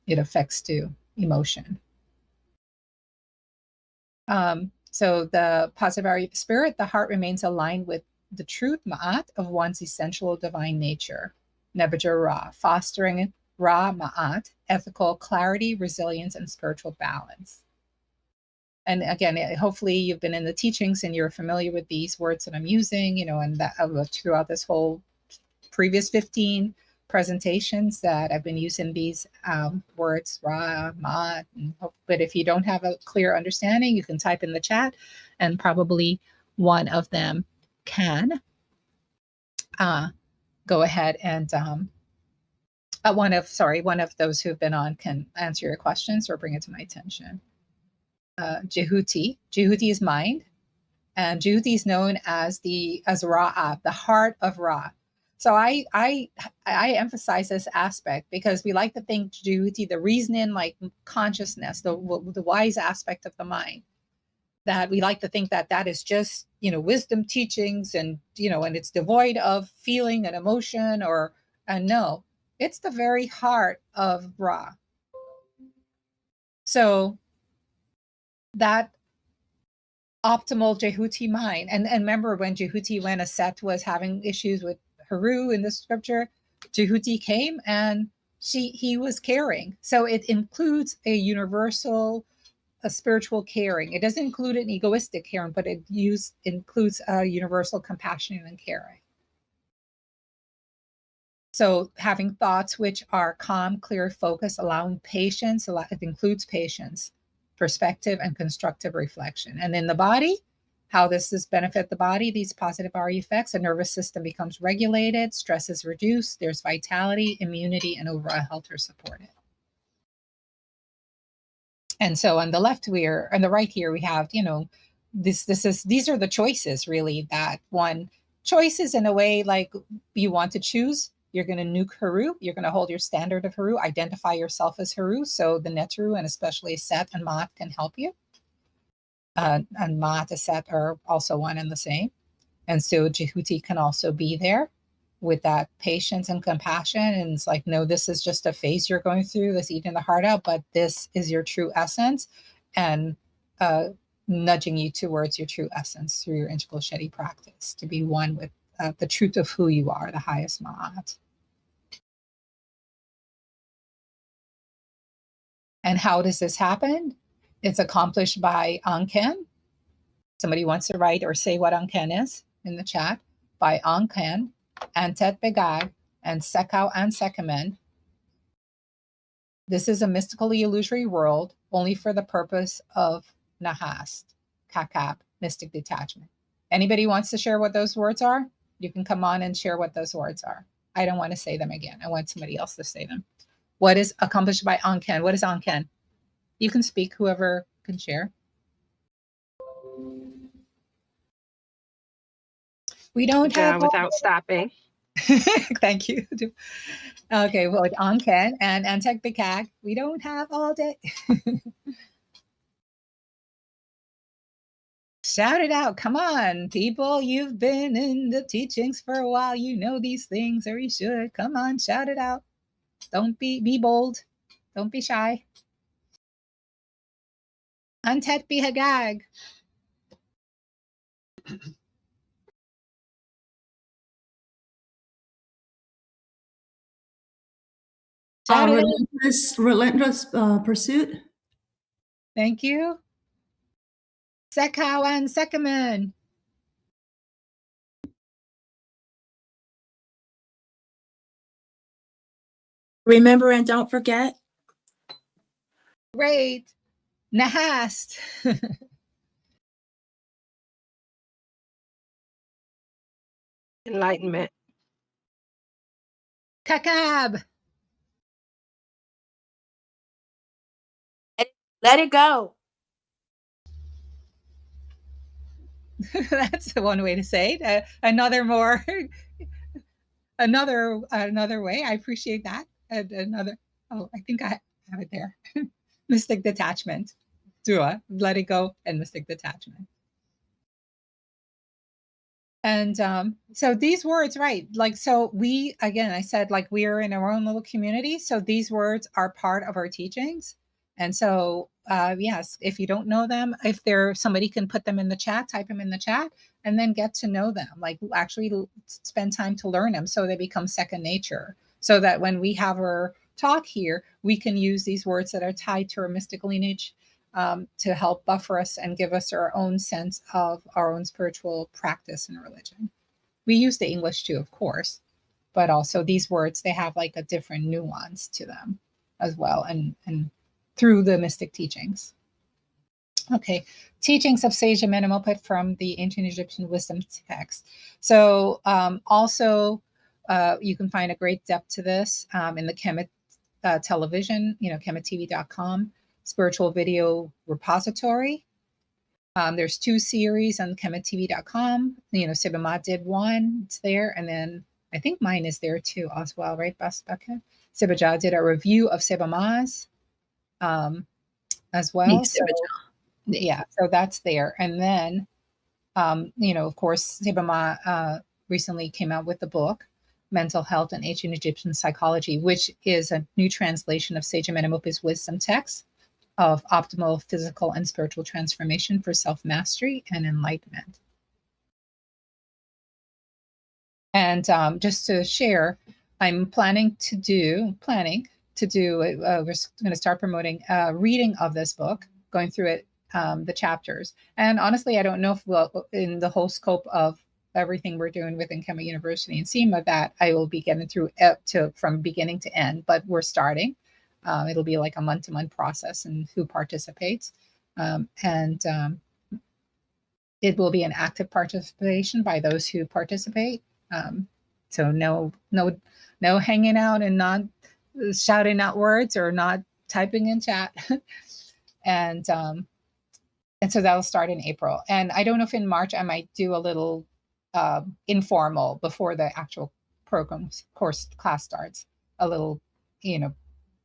it affects to emotion. So the positive Arya spirit, the heart remains aligned with the truth, ma'at, of one's essential divine nature, Nebuchadnezzar Ra, fostering Ra ma'at, ethical clarity, resilience, and spiritual balance. And again, hopefully you've been in the teachings and you're familiar with these words that I'm using, and that throughout this whole previous 15 presentations that I've been using these words, Ra, Ma. But if you don't have a clear understanding, you can type in the chat and probably one of them can go ahead and one of those who've been on can answer your questions or bring it to my attention. Jehuti is mind, and Jehuti is known as Ra'ab, the heart of Ra. So I emphasize this aspect because we like to think Jehuti, the reasoning, like consciousness, the wise aspect of the mind, that we like to think that is just wisdom teachings and and it's devoid of feeling and emotion and no, it's the very heart of Ra. So that optimal Jehuti mind. And remember when Jehuti, when Set was having issues with Heru in the scripture, Jehuti came and he was caring. So it includes a universal, a spiritual caring. It doesn't include an egoistic caring, but it includes a universal compassion and caring. So having thoughts which are calm, clear, focused, allowing patience, it includes patience, perspective, and constructive reflection. And in the body, how does this benefit the body? These positive RE effects, the nervous system becomes regulated, stress is reduced, there's vitality, immunity, and overall health are supported. And so on the left, on the right here, we have, these are the choices really that one choices in a way like you want to choose. You're going to nuke Heru. You're going to hold your standard of Heru, identify yourself as Heru. So the Neteru and especially Set and Ma'at can help you. And Ma'at and Set are also one and the same. And so Jehuti can also be there with that patience and compassion. And it's like, no, this is just a phase you're going through, this eating the heart out, but this is your true essence, and nudging you towards your true essence through your integral Shedi practice to be one with the truth of who you are, the highest Ma'at. And how does this happen? It's accomplished by Anken. Somebody wants to write or say what Anken is in the chat. By Anken, Antet Begag, and Sekau and Sekemen. This is a mystically illusory world only for the purpose of Nahast, Kakab, mystic detachment. Anybody wants to share what those words are? You can come on and share what those words are. I don't want to say them again. I want somebody else to say them. What is accomplished by Anken? What is Anken? You can speak, whoever can share. We don't have without stopping. Thank you. Okay, well, Anken and Antek Bikag, we don't have all day. Shout it out. Come on, people. You've been in the teachings for a while. You know these things, or you should. Come on, shout it out. Don't be bold. Don't be shy. Antet Bihagag. Relentless pursuit. Thank you. Sekau and Sekemen. Remember and don't forget. Great. Nahast. Enlightenment. Kakab. Let it go. That's one way to say it. Another way. I appreciate that. Another. Oh, I think I have it there. Mystic detachment. Dua, let it go, and mystic detachment. And so these words, right? Like, so we, again, I said, like, we are in our own little community. So these words are part of our teachings. And so yes, if you don't know them, if somebody can put them in the chat, type them in the chat, and then get to know them, like actually spend time to learn them so they become second nature. So that when we have our talk here, we can use these words that are tied to our mystic lineage to help buffer us and give us our own sense of our own spiritual practice and religion. We use the English too, of course, but also these words, they have like a different nuance to them as well, and through the mystic teachings. Okay, teachings of Sage Amenemopet from the ancient Egyptian wisdom text. So also you can find a great depth to this in the Kemet television, KMTTV.com spiritual video repository. There's 2 series on KMTTV.com. Seba did one, it's there, and then I think mine is there too as well, right, Basbaka? Seba did a review of Seba Ma's as well. So, yeah, so that's there. And then, of course, Seba Ma recently came out with the book, Mental Health and Ancient Egyptian Psychology, which is a new translation of Sage Amenemopet's wisdom text of optimal physical and spiritual transformation for self-mastery and enlightenment. And just to share, I'm planning to do, we're going to start promoting a reading of this book, going through it, the chapters. And honestly, I don't know if in the whole scope of everything we're doing within Kemet University and SEMA that I will be getting through from beginning to end, but we're starting. It'll be like a month-to-month process and who participates. It will be an active participation by those who participate. So no hanging out and not shouting out words or not typing in chat. And so that'll start in April. And I don't know if in March I might do a little informal before the actual class starts, a little,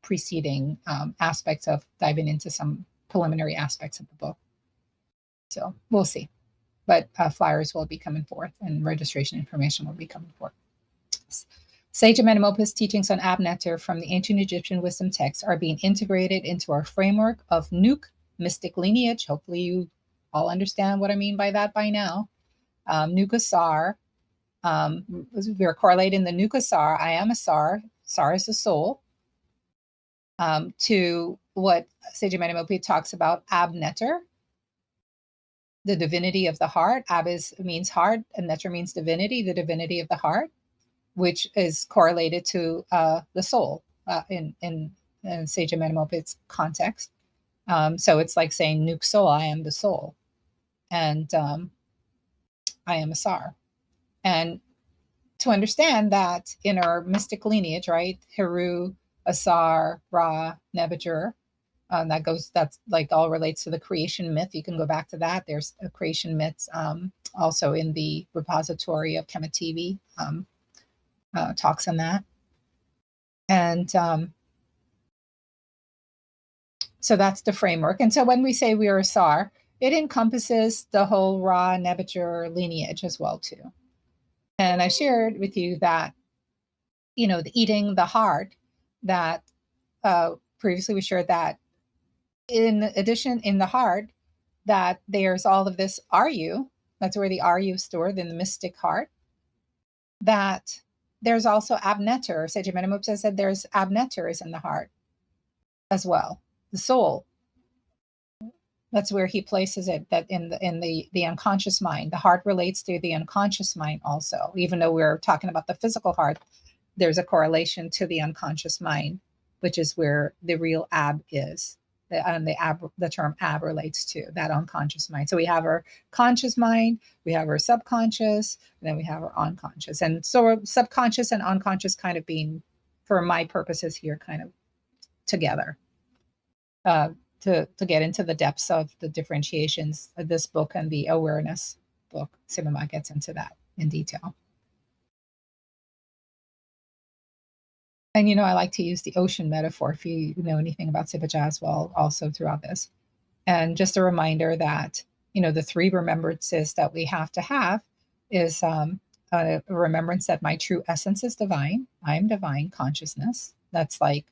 preceding aspects of diving into some preliminary aspects of the book. So we'll see. But flyers will be coming forth and registration information will be coming forth. Sage Amenemopet's teachings on Abneter from the ancient Egyptian wisdom texts are being integrated into our framework of Nuke mystic lineage. Hopefully you all understand what I mean by that by now. Nuke Asar, we're correlating the Nuke Asar, I am Asar, Sar is the soul, to what Sage Amenemopet talks about Abneter, the divinity of the heart. Ab means heart, and Neter means divinity, the divinity of the heart, which is correlated to the soul in Sage Amenemopet's context. So it's like saying Nuke soul, I am the soul, and I am Asar. And to understand that in our mystic lineage, right, Heru, Asar, Ra, Nebuchadnezzar, that's like all relates to the creation myth. You can go back to that. There's a creation myths also in the repository of KMTTV talks on that. And so that's the framework. And so when we say we are Asar, it encompasses the whole Ra, Nebuchadnezzar lineage as well too. And I shared with you that, the eating the heart, that previously we shared that in addition in the heart, that there's all of this Aru, that's where the Aru is stored in the mystic heart, that there's also Abneter. Sage Amenemopet said there's Abneter is in the heart as well, the soul. That's where he places it, that in the unconscious mind. The heart relates to the unconscious mind also. Even though we're talking about the physical heart, there's a correlation to the unconscious mind, which is where the real ab is. The term ab relates to that unconscious mind. So we have our conscious mind, we have our subconscious, and then we have our unconscious. And so subconscious and unconscious kind of being, for my purposes here, kind of together. To get into the depths of the differentiations of this book and the awareness book. Seba gets into that in detail. And, I like to use the ocean metaphor if you know anything about Seba as well, also throughout this. And just a reminder that, the 3 remembrances that we have to have is a remembrance that my true essence is divine. I am divine consciousness. That's like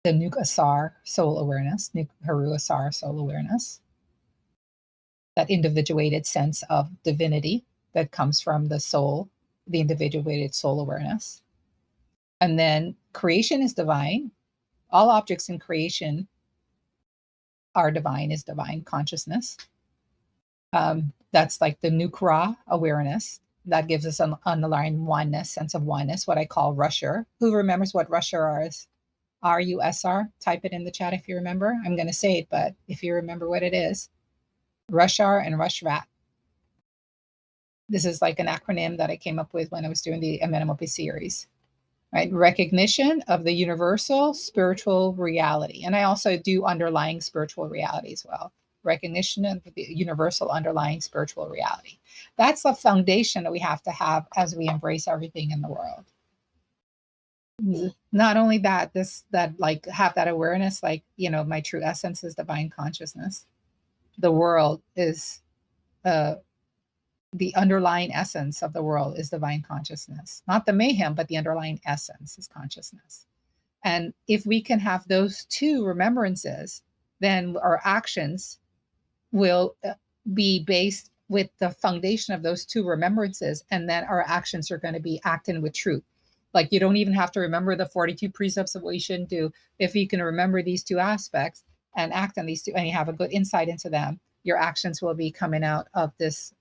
the Nuk Asar soul awareness, Nuk Heru Asar soul awareness, that individuated sense of divinity that comes from the soul, the individuated soul awareness. And then creation is divine. All objects in creation are divine, is divine consciousness. That's like the Nukra awareness. That gives us an underlying oneness, sense of oneness, what I call Rusher. Who remembers what Rusher is? RUSR? Type it in the chat if you remember. I'm going to say it, but if you remember what it is. Rushar and Rushrat. This is like an acronym that I came up with when I was doing the Amenemope series. Right? Recognition of the universal spiritual reality. And I also do underlying spiritual reality as well. Recognition of the universal underlying spiritual reality. That's the foundation that we have to have as we embrace everything in the world. Not only that, like have that awareness, like, my true essence is divine consciousness. The world is the underlying essence of the world is divine consciousness. Not the mayhem, but the underlying essence is consciousness. And if we can have those two remembrances, then our actions will be based with the foundation of those two remembrances. And then our actions are going to be acting with truth. Like, you don't even have to remember the 42 precepts of what you shouldn't do. If you can remember these two aspects and act on these two, and you have a good insight into them, your actions will be coming out of this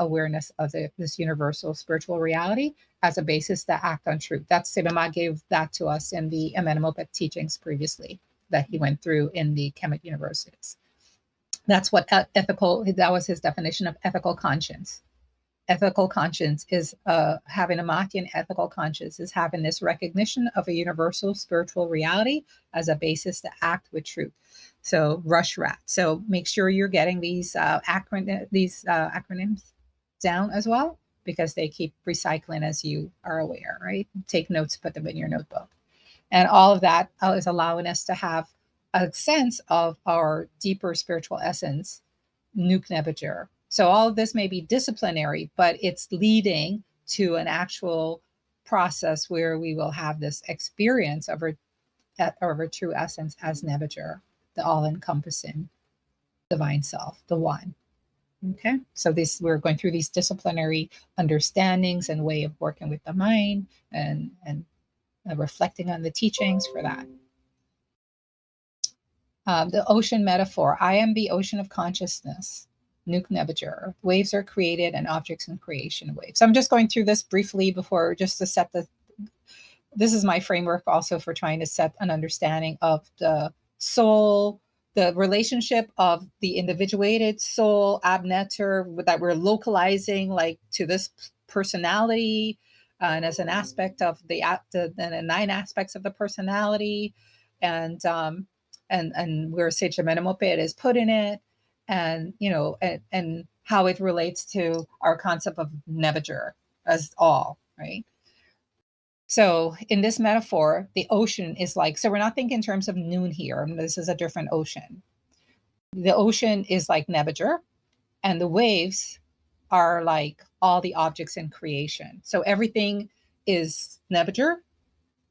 awareness of this universal spiritual reality as a basis to act on truth. That's Seba gave that to us in the Amenemope teachings previously that he went through in the Kemet universities. That's what that was his definition of ethical conscience. Ethical conscience is having a Machian ethical conscience is having this recognition of a universal spiritual reality as a basis to act with truth. So Rushrat. So make sure you're getting these acronyms down as well, because they keep recycling as you are aware, right? Take notes, put them in your notebook. And all of that is allowing us to have a sense of our deeper spiritual essence, Nuk Nebuchadnezzar. So all of this may be disciplinary, but it's leading to an actual process where we will have this experience of our true essence as Nebuchadnezzar, the all-encompassing divine self, the one. Okay, so we're going through these disciplinary understandings and way of working with the mind and reflecting on the teachings for that. The ocean metaphor. I am the ocean of consciousness. Nuk Nebuchadnezzar. Waves are created and objects in creation waves. So I'm just going through this briefly before, just to set this is my framework also for trying to set an understanding of the soul, the relationship of the individuated soul, abneter, that we're localizing like to this personality, and as an aspect of the 9 aspects of the personality, and where Sage Amenemope is putting it, and and how it relates to our concept of Nebuchadnezzar as all, right? So in this metaphor, the ocean is like, so we're not thinking in terms of noon here. This is a different ocean. The ocean is like Nebuchadnezzar, and the waves are like all the objects in creation. So everything is Nebuchadnezzar,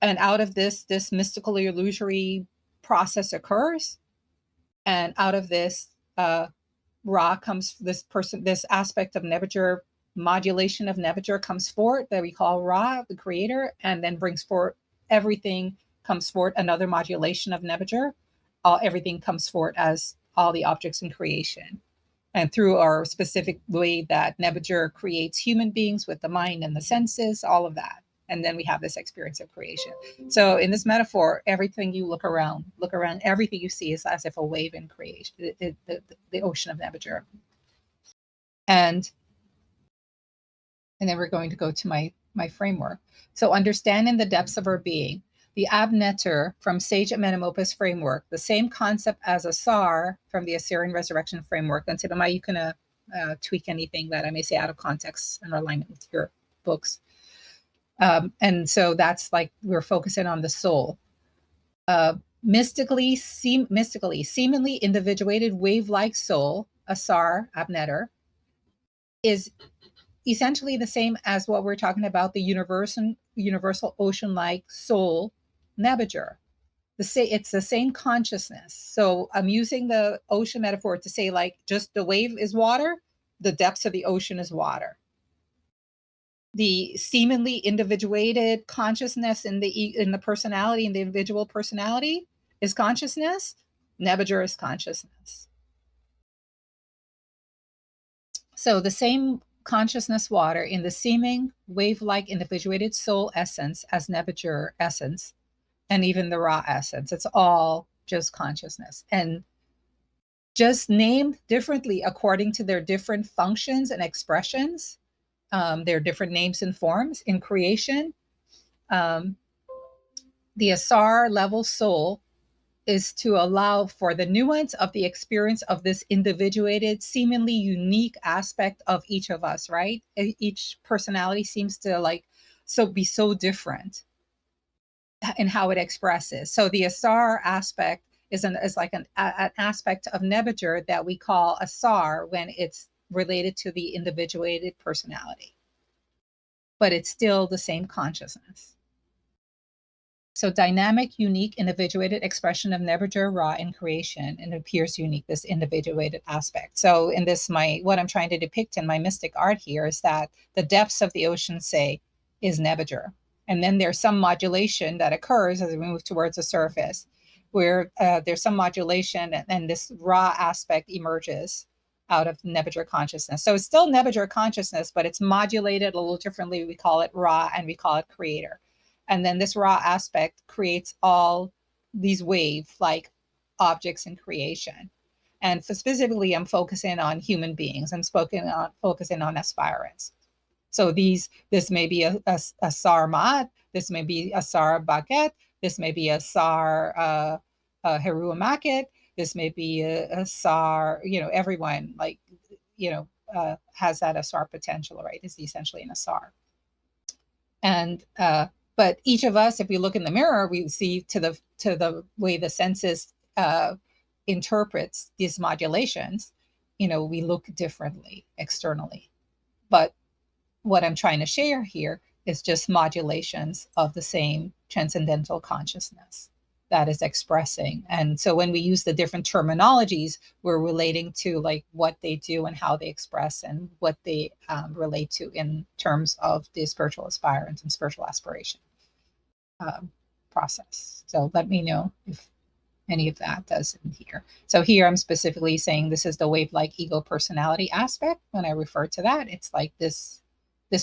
and out of this mystical illusory process occurs, and out of this Ra comes this aspect of Nebuchadnezzar, modulation of Nebuchadnezzar comes forth that we call Ra, the creator, and then brings forth everything, comes forth another modulation of Nebuchadnezzar. Everything comes forth as all the objects in creation. And through our specific way that Nebuchadnezzar creates human beings with the mind and the senses, all of that. And then we have this experience of creation. So in this metaphor, everything you look around, everything you see is as if a wave in creation, the ocean of Nebuchadnezzar. And then we're going to go to my framework. So understanding the depths of our being, the Abneter from Sage Amenemope's framework, the same concept as Asar from the Assyrian resurrection framework. And Seba, you can tweak anything that I may say out of context in alignment with your books. And so that's like we're focusing on the soul. Mystically, seemingly individuated wave-like soul, Asar, Abneter, is essentially the same as what we're talking about, the universal ocean-like soul, Nebuchadnezzar. it's the same consciousness. So I'm using the ocean metaphor to say, like, just the wave is water, the depths of the ocean is water. The seemingly individuated consciousness in the personality, in the individual personality, is consciousness. Nebuchadnezzar is consciousness. So the same consciousness water in the seeming wave-like individuated soul essence as Nebuchadnezzar essence, and even the raw essence. It's all just consciousness, and just named differently according to their different functions and expressions, their different names and forms in creation. The Asar level soul is to allow for the nuance of the experience of this individuated, seemingly unique aspect of each of us, right? Each personality seems to be so different in how it expresses. So the Asar aspect is like an aspect of Nebuchadnezzar that we call Asar when it's related to the individuated personality, but it's still the same consciousness. So dynamic, unique, individuated expression of Nebuchadnezzar Ra in creation, and it appears unique, this individuated aspect. So in this, what I'm trying to depict in my mystic art here is that the depths of the ocean, say, is Nebuchadnezzar. And then there's some modulation that occurs as we move towards the surface, where there's some modulation and this Ra aspect emerges out of Nebuchadnezzar consciousness. So it's still Nebuchadnezzar consciousness, but it's modulated a little differently. We call it Ra and we call it creator. And then this Ra aspect creates all these wave-like objects in creation. And specifically, I'm focusing on human beings. I'm focusing on aspirants. So this may be a Sarmat, this may be a Sar Baket, this may be a Sar Heru and Set, this may be a Sar, everyone has that Asar potential, right? Is essentially an Asar. And but each of us, if we look in the mirror, we see to the way the senses interprets these modulations, we look differently externally. But what I'm trying to share here is just modulations of the same transcendental consciousness that is expressing. And so when we use the different terminologies, we're relating to like what they do and how they express and what they relate to in terms of the spiritual aspirants and spiritual aspiration process. So let me know if any of that does in here. So here I'm specifically saying this is the wave-like ego personality aspect. When I refer to that, it's like this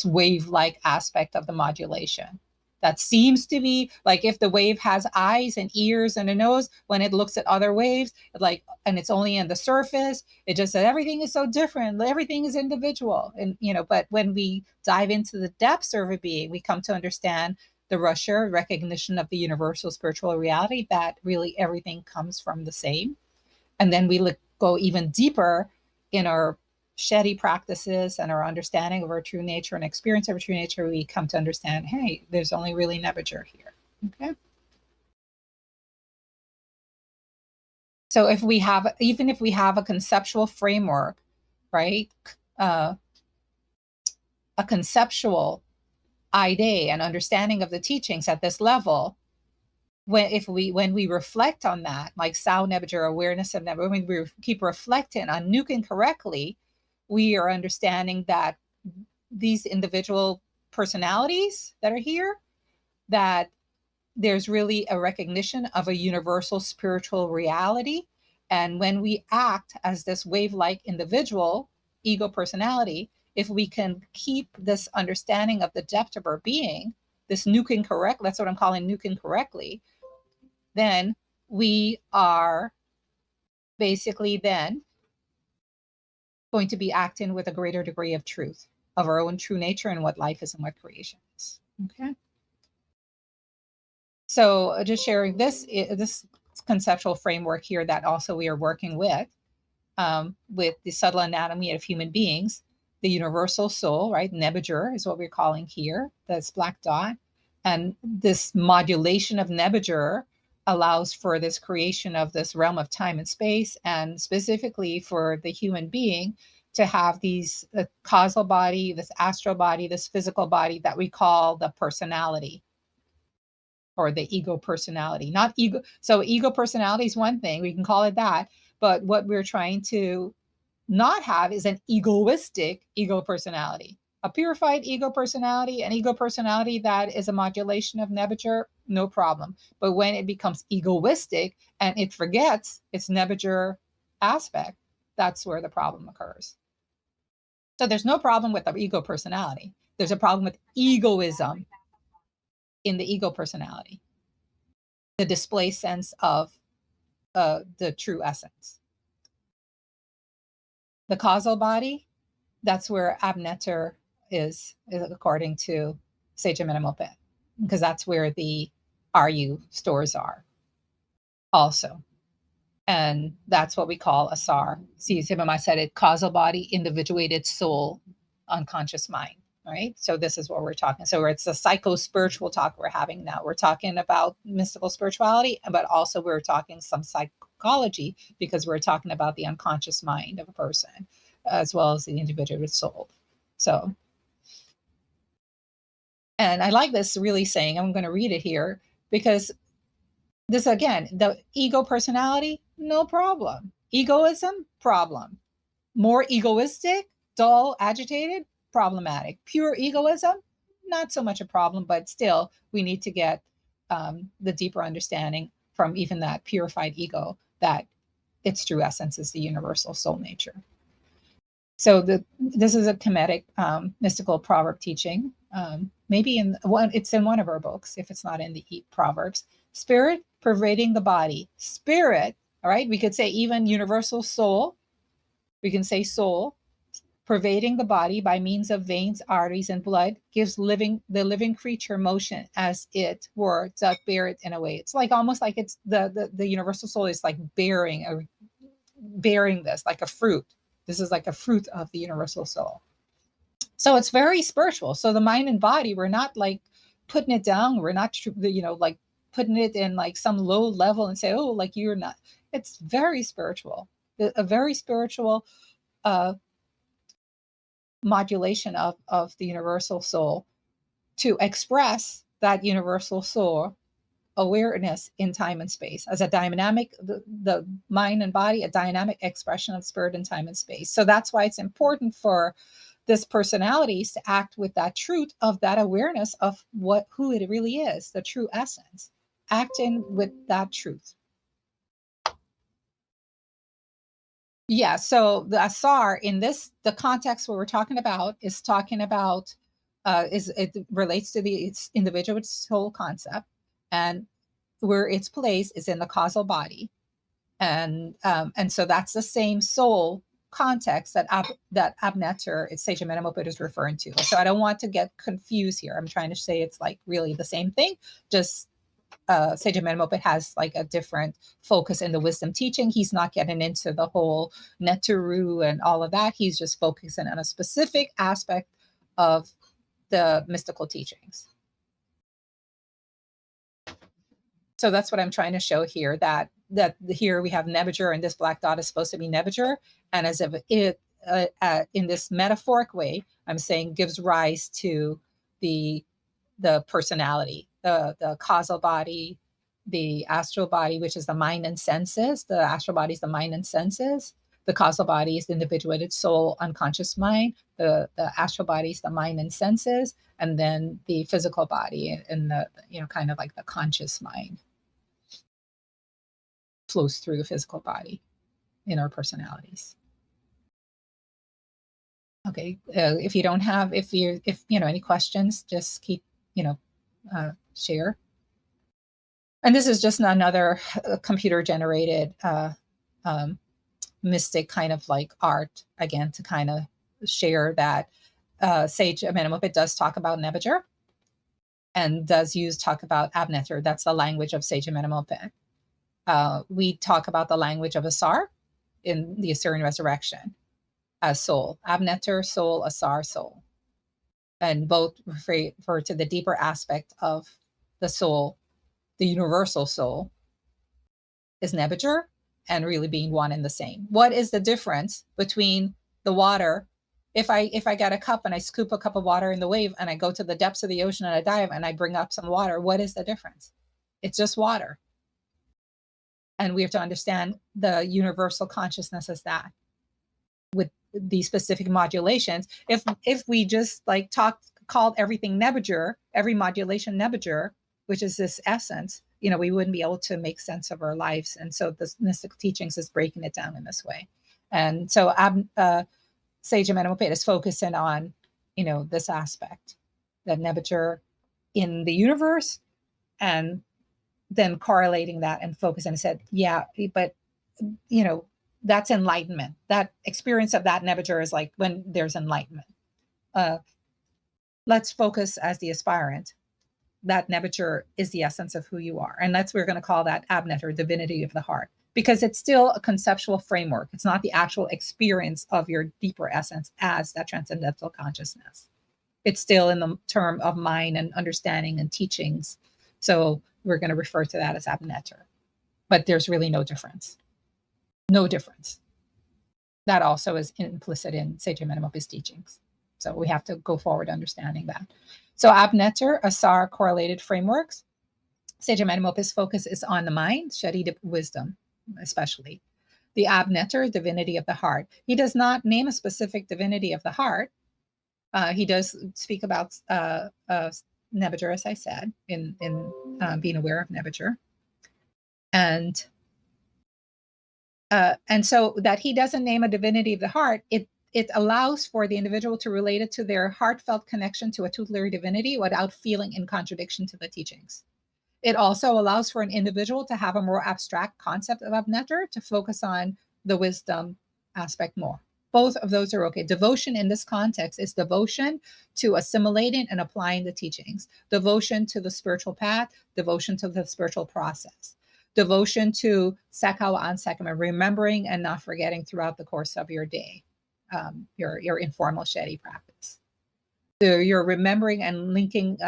wave-like aspect of the modulation that seems to be like if the wave has eyes and ears and a nose, when it looks at other waves, and it's only on the surface, it just says everything is so different, everything is individual. And but when we dive into the depths of a being, we come to understand the Russia recognition of the universal spiritual reality, that really everything comes from the same. And then we go even deeper in our Shetty practices and our understanding of our true nature and experience of our true nature. We come to understand, hey, there's only really Nebuchadnezzar here. Okay. So even if we have a conceptual framework, right? A conceptual idea and understanding of the teachings at this level, when we reflect on that, like Sao Nebuchadnezzar, awareness of Nebuchadnezzar, when we keep reflecting on nuking correctly, we are understanding that these individual personalities that are here, that there's really a recognition of a universal spiritual reality. And when we act as this wave-like individual ego personality, if we can keep this understanding of the depth of our being, this nuking correct, that's what I'm calling nuking correctly, then we are basically then going to be acting with a greater degree of truth of our own true nature and what life is and what creation is. Okay. So just sharing this conceptual framework here that also we are working with the subtle anatomy of human beings, the universal soul, right? Nebuchadnezzar is what we're calling here, this black dot. And this modulation of Nebuchadnezzar allows for this creation of this realm of time and space, and specifically for the human being to have these causal body, this astral body, this physical body that we call the personality. or the ego personality, not ego. So ego personality is one thing, we can call it that. But what we're trying to not have is an egoistic ego personality. A purified ego personality, an ego personality that is a modulation of Nebuchadnezzar, no problem. But when it becomes egoistic and it forgets its Nebuchadnezzar aspect, that's where the problem occurs. So there's no problem with the ego personality. There's a problem with egoism in the ego personality, the displaced sense of the true essence. The causal body, that's where Abneter is according to Sage Amenemopet, because that's where the RU stores are also. And that's what we call Asar. See, Seba said it, causal body, individuated soul, unconscious mind, right? So this is what we're talking. So it's a psycho-spiritual talk we're having now. We're talking about mystical spirituality, but also we're talking some psychology, because we're talking about the unconscious mind of a person, as well as the individuated soul. So, and I like this really saying, I'm going to read it here, because this, again, the ego personality, no problem. Egoism, problem. More egoistic, dull, agitated, problematic. Pure egoism, not so much a problem, but still we need to get the deeper understanding from even that purified ego that its true essence is the universal soul nature. So this is a Kemetic mystical proverb teaching. Maybe it's in one of our books, if it's not in the Proverbs. Spirit pervading the body. Spirit, all right, we could say even universal soul. We can say soul, pervading the body by means of veins, arteries, and blood, gives the living creature motion as it were doth bear it in a way. It's like almost like it's the universal soul is like bearing this like a fruit. This is like a fruit of the universal soul. So it's very spiritual. So the mind and body, we're not like putting it down. We're not, like putting it in like some low level and say, oh, like you're not. It's very spiritual, a very spiritual modulation of the universal soul to express that universal soul awareness in time and space as a dynamic, the mind and body, a dynamic expression of spirit in time and space. So that's why it's important for this personalities to act with that truth of that awareness of who it really is, the true essence, acting with that truth. Yeah, so the Asar in the context what we're talking about is talking about, it relates to the individual soul concept, and where its place is in the causal body, and so that's the same soul context that Abneter, it's Sage Amenemopet, is referring to. So I don't want to get confused here. I'm trying to say it's like really the same thing, just Sage Amenemopet has like a different focus in the wisdom teaching. He's not getting into the whole Neteru and all of that. He's just focusing on a specific aspect of the mystical teachings. So that's what I'm trying to show here, that here we have Nebuchadnezzar, and this black dot is supposed to be Nebuchadnezzar. And as if it, in this metaphoric way, I'm saying gives rise to the personality, the causal body, the astral body, which is the mind and senses. The astral body is the mind and senses. The causal body is the individuated soul, unconscious mind. The astral body is the mind and senses, and then the physical body and the kind of like the conscious mind flows through the physical body in our personalities. Okay, if you any questions, just keep share. And this is just another computer generated mystic kind of like art, again, to kind of share that Sage Amenemopet does talk about Nebuchadnezzar and does talk about Abneter. That's the language of Sage Amenemopet. We talk about the language of Asar in the Assyrian resurrection as soul. Abneter, soul, Asar, soul. And both refer to the deeper aspect of the soul, the universal soul, is Nebuchadnezzar, and really being one and the same. What is the difference between the water? If I got a cup and I scoop a cup of water in the wave and I go to the depths of the ocean and I dive and I bring up some water, what is the difference? It's just water. And we have to understand the universal consciousness as that with these specific modulations. If we just like called everything Nebuchadnezzar, every modulation Nebuchadnezzar, which is this essence, we wouldn't be able to make sense of our lives. And so the mystical teachings is breaking it down in this way. And so Sage Amenemopet is focusing on, this aspect, that Nebuchadnezzar in the universe, and then correlating that and focusing and said, yeah, but, that's enlightenment. That experience of that Nebuchadnezzar is like when there's enlightenment. Let's focus as the aspirant. That Nebuchadnezzar is the essence of who you are. And we're going to call that Abnet, or divinity of the heart, because it's still a conceptual framework. It's not the actual experience of your deeper essence as that transcendental consciousness. It's still in the term of mind and understanding and teachings. So we're going to refer to that as Abnetter. But there's really no difference. No difference. That also is implicit in Sage Amenemopet's teachings. So we have to go forward understanding that. So Abnetter, Asar correlated frameworks. Sage Amenemopet's focus is on the mind, Shadi wisdom, especially. The Abnetter, divinity of the heart. He does not name a specific divinity of the heart. He does speak about Nebuchadnezzar, as I said, in being aware of Nebuchadnezzar. And so that he doesn't name a divinity of the heart, it allows for the individual to relate it to their heartfelt connection to a tutelary divinity without feeling in contradiction to the teachings. It also allows for an individual to have a more abstract concept of Abnetter, to focus on the wisdom aspect more. Both of those are okay. Devotion in this context is devotion to assimilating and applying the teachings, devotion to the spiritual path, devotion to the spiritual process, devotion to Sakawa Ansakama, remembering and not forgetting throughout the course of your day, your informal Shadi practice. So you're remembering and linking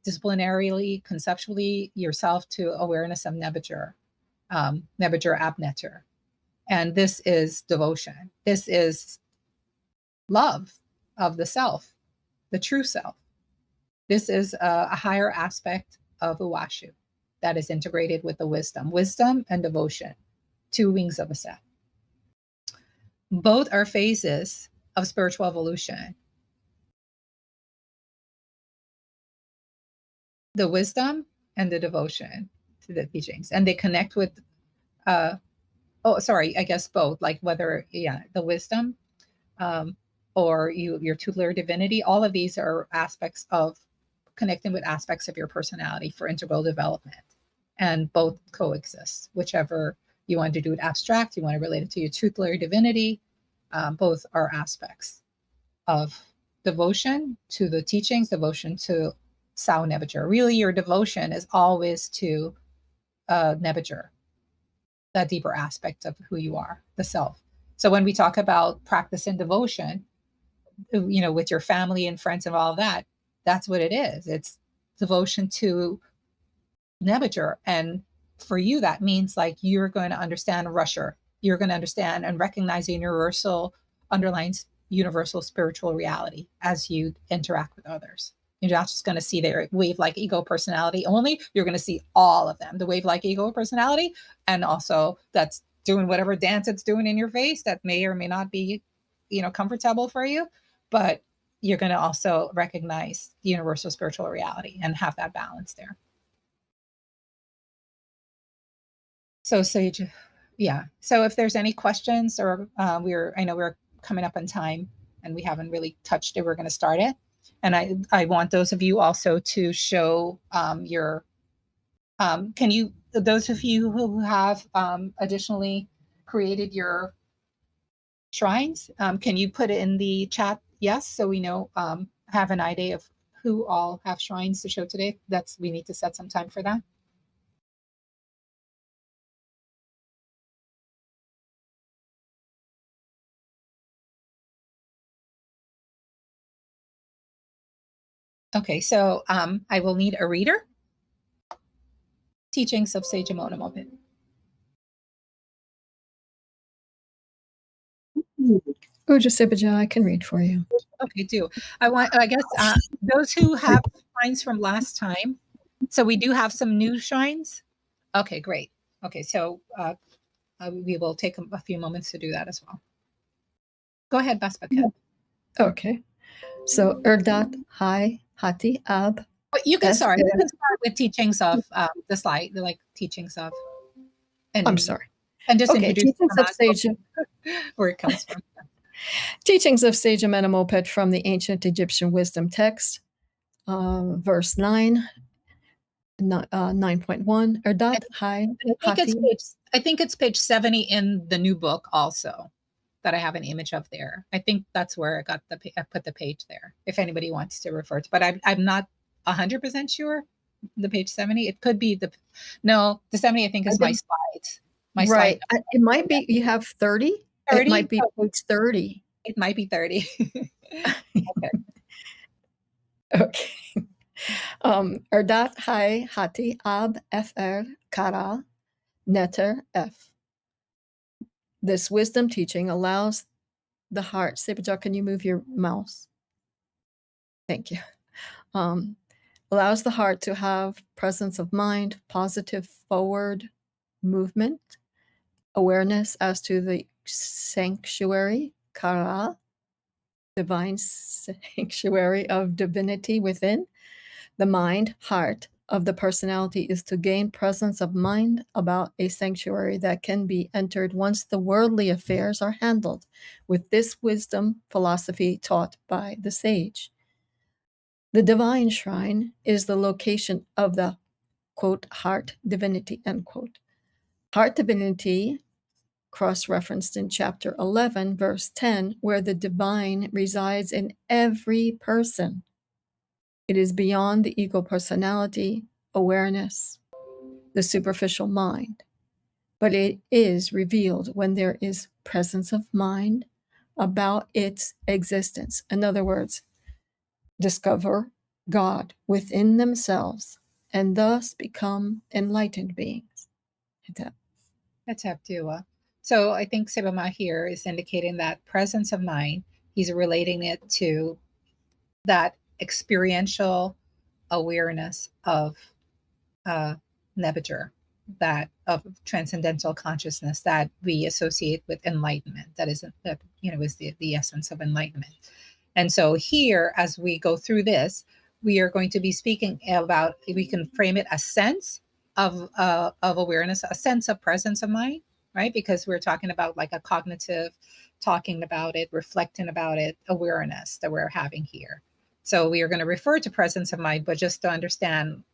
disciplinarily, conceptually yourself to awareness of Nebuchadnezzar, Abnetter. And this is devotion. This is love of the self, the true self. This is a higher aspect of Uwashu that is integrated with the wisdom and devotion, two wings of a set. Both are phases of spiritual evolution. The wisdom and the devotion to the teachings, and they connect with I guess both, like whether the wisdom or your tutelary divinity. All of these are aspects of connecting with aspects of your personality for integral development, and both coexist. Whichever you want to do it abstract, you want to relate it to your tutelary divinity, both are aspects of devotion to the teachings, devotion to Sao Nebuchadnezzar. Really, your devotion is always to Nebuchadnezzar, that deeper aspect of who you are, the self. So when we talk about practice and devotion, with your family and friends and all of that, that's what it is. It's devotion to Nebuchadnezzar. And for you, that means like you're going to understand Russia. You're going to understand and recognize the underlying universal spiritual reality as you interact with others. You're not just going to see their wave-like ego personality only. You're going to see all of them, the wave-like ego personality, and also that's doing whatever dance it's doing in your face that may or may not be, comfortable for you. But you're going to also recognize the universal spiritual reality and have that balance there. So Sage, yeah. So if there's any questions, or I know we're coming up on time and we haven't really touched it, we're going to start it. And I want those of you also to show your, those of you who have additionally created your shrines, can you put it in the chat? Yes, so we know, have an idea of who all have shrines to show today. We need to set some time for that. Okay, so I will need a reader. Teachings of Sage Amenemopet. Uja Sibaja, I can read for you. Okay, do. I guess those who have shrines from last time, So we do have some new shrines. Okay, great. Okay, so we will take a few moments to do that as well. Go ahead, Baspaket. Okay. So Erdat Hai Hati Ab. You can F- start. You can start with teachings of the slide, like teachings of. And, I'm sorry. And just Okay, introduce teachings of Sage, where it comes from. teachings of Sage Amenemopet from the ancient Egyptian wisdom text, verse 9, 9.1. Erdat Hai Hati. I think it's page 70 in the new book also that I have an image of there. I think that's where I put the page there. If anybody wants to refer to, but I'm not 100% sure. The page 70. It could be the 70. I think is my slides. My Right. slide. It might be you have 30. 30? It might be page 30. It might be 30. Okay. Okay. Erdat Hai Hati Ab Fr Kara Neter F. This wisdom teaching allows the heart. Seba, can you move your mouse? Thank you. Allows the heart to have presence of mind, positive forward movement, awareness as to the sanctuary, kara, divine sanctuary of divinity within. The mind, heart of the personality is to gain presence of mind about a sanctuary that can be entered once the worldly affairs are handled with this wisdom philosophy taught by the sage. The divine shrine is the location of the, quote, heart divinity, end quote. Heart divinity, cross-referenced in chapter 11, verse 10, where the divine resides in every person. It is beyond the ego personality, awareness, the superficial mind, but it is revealed when there is presence of mind about its existence. In other words, discover God within themselves and thus become enlightened beings. That's Abdua. So I think Sibama here is indicating that presence of mind. He's relating it to that experiential awareness of Nebuchadnezzar, that of transcendental consciousness that we associate with enlightenment. That is the essence of enlightenment. And so here, as we go through this, we are going to be speaking about, we can frame it a sense of awareness, a sense of presence of mind, right? Because we're talking about like a cognitive, talking about it, reflecting about it, awareness that we're having here. So we are going to refer to presence of mind, but just to understand,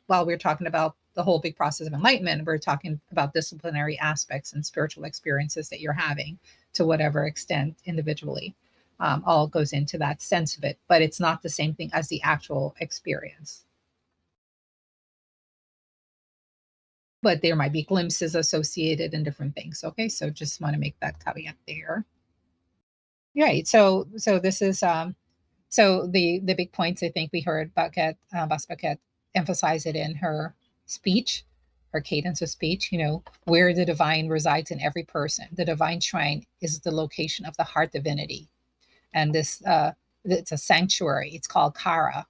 while we're talking about the whole big process of enlightenment, we're talking about disciplinary aspects and spiritual experiences that you're having to whatever extent individually. All goes into that sense of it, but it's not the same thing as the actual experience. But there might be glimpses associated and different things. Okay, so just want to make that caveat there. Right. So this is so the big points I think we heard Baspaket emphasize it in her speech, her cadence of speech. Where the divine resides in every person. The divine shrine is the location of the heart divinity. And this it's a sanctuary. It's called Kara,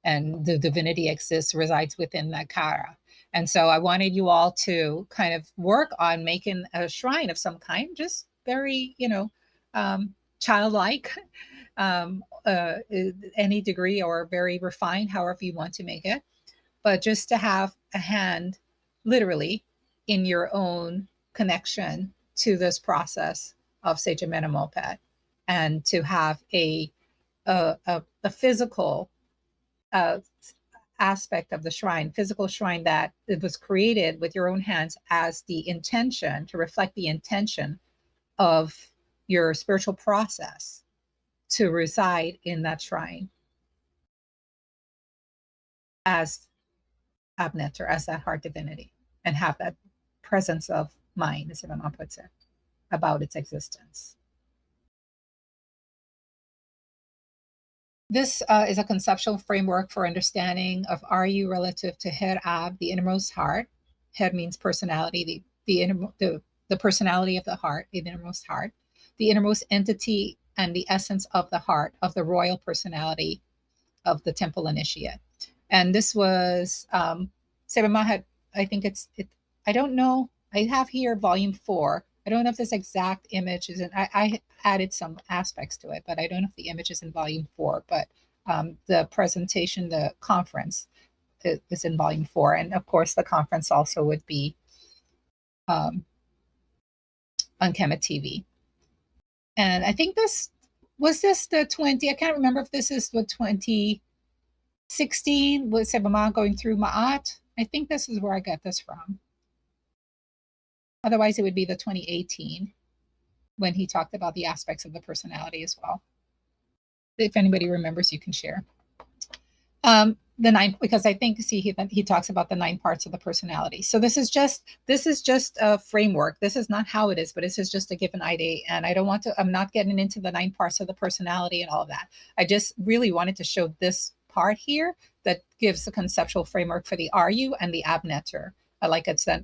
and the divinity resides within that Kara. And so I wanted you all to kind of work on making a shrine of some kind, just very childlike, any degree, or very refined, however you want to make it, but just to have a hand, literally, in your own connection to this process of Sage Amenemopet, and to have a physical aspect of the shrine, physical shrine that it was created with your own hands as the intention to reflect the intention of your spiritual process to reside in that shrine as Abnet, or as that heart divinity, and have that presence of mind, as Ivan puts it, about its existence. This is a conceptual framework for understanding of RU relative to Her Ab, the innermost heart. Her means personality, the personality of the heart, the innermost heart, the innermost entity and the essence of the heart, of the royal personality of the temple initiate. And this was Seba had, I think I don't know. I have here volume 4. I don't know if this exact image is in, I added some aspects to it, but I don't know if the image is in volume 4, but the presentation, the conference is in volume 4. And of course the conference also would be on KMTTV. And I think this the 20, I can't remember if this is the 2016 with Seba going through Ma'at. I think this is where I got this from. Otherwise, it would be the 2018 when he talked about the aspects of the personality as well. If anybody remembers, you can share. The 9, because I think, see, he talks about the 9 parts of the personality. So this is just a framework. This is not how it is, but this is just to give an idea. And I don't want to, I'm not getting into the 9 parts of the personality and all of that. I just really wanted to show this part here that gives a conceptual framework for the RU and the abnetter. Like it's an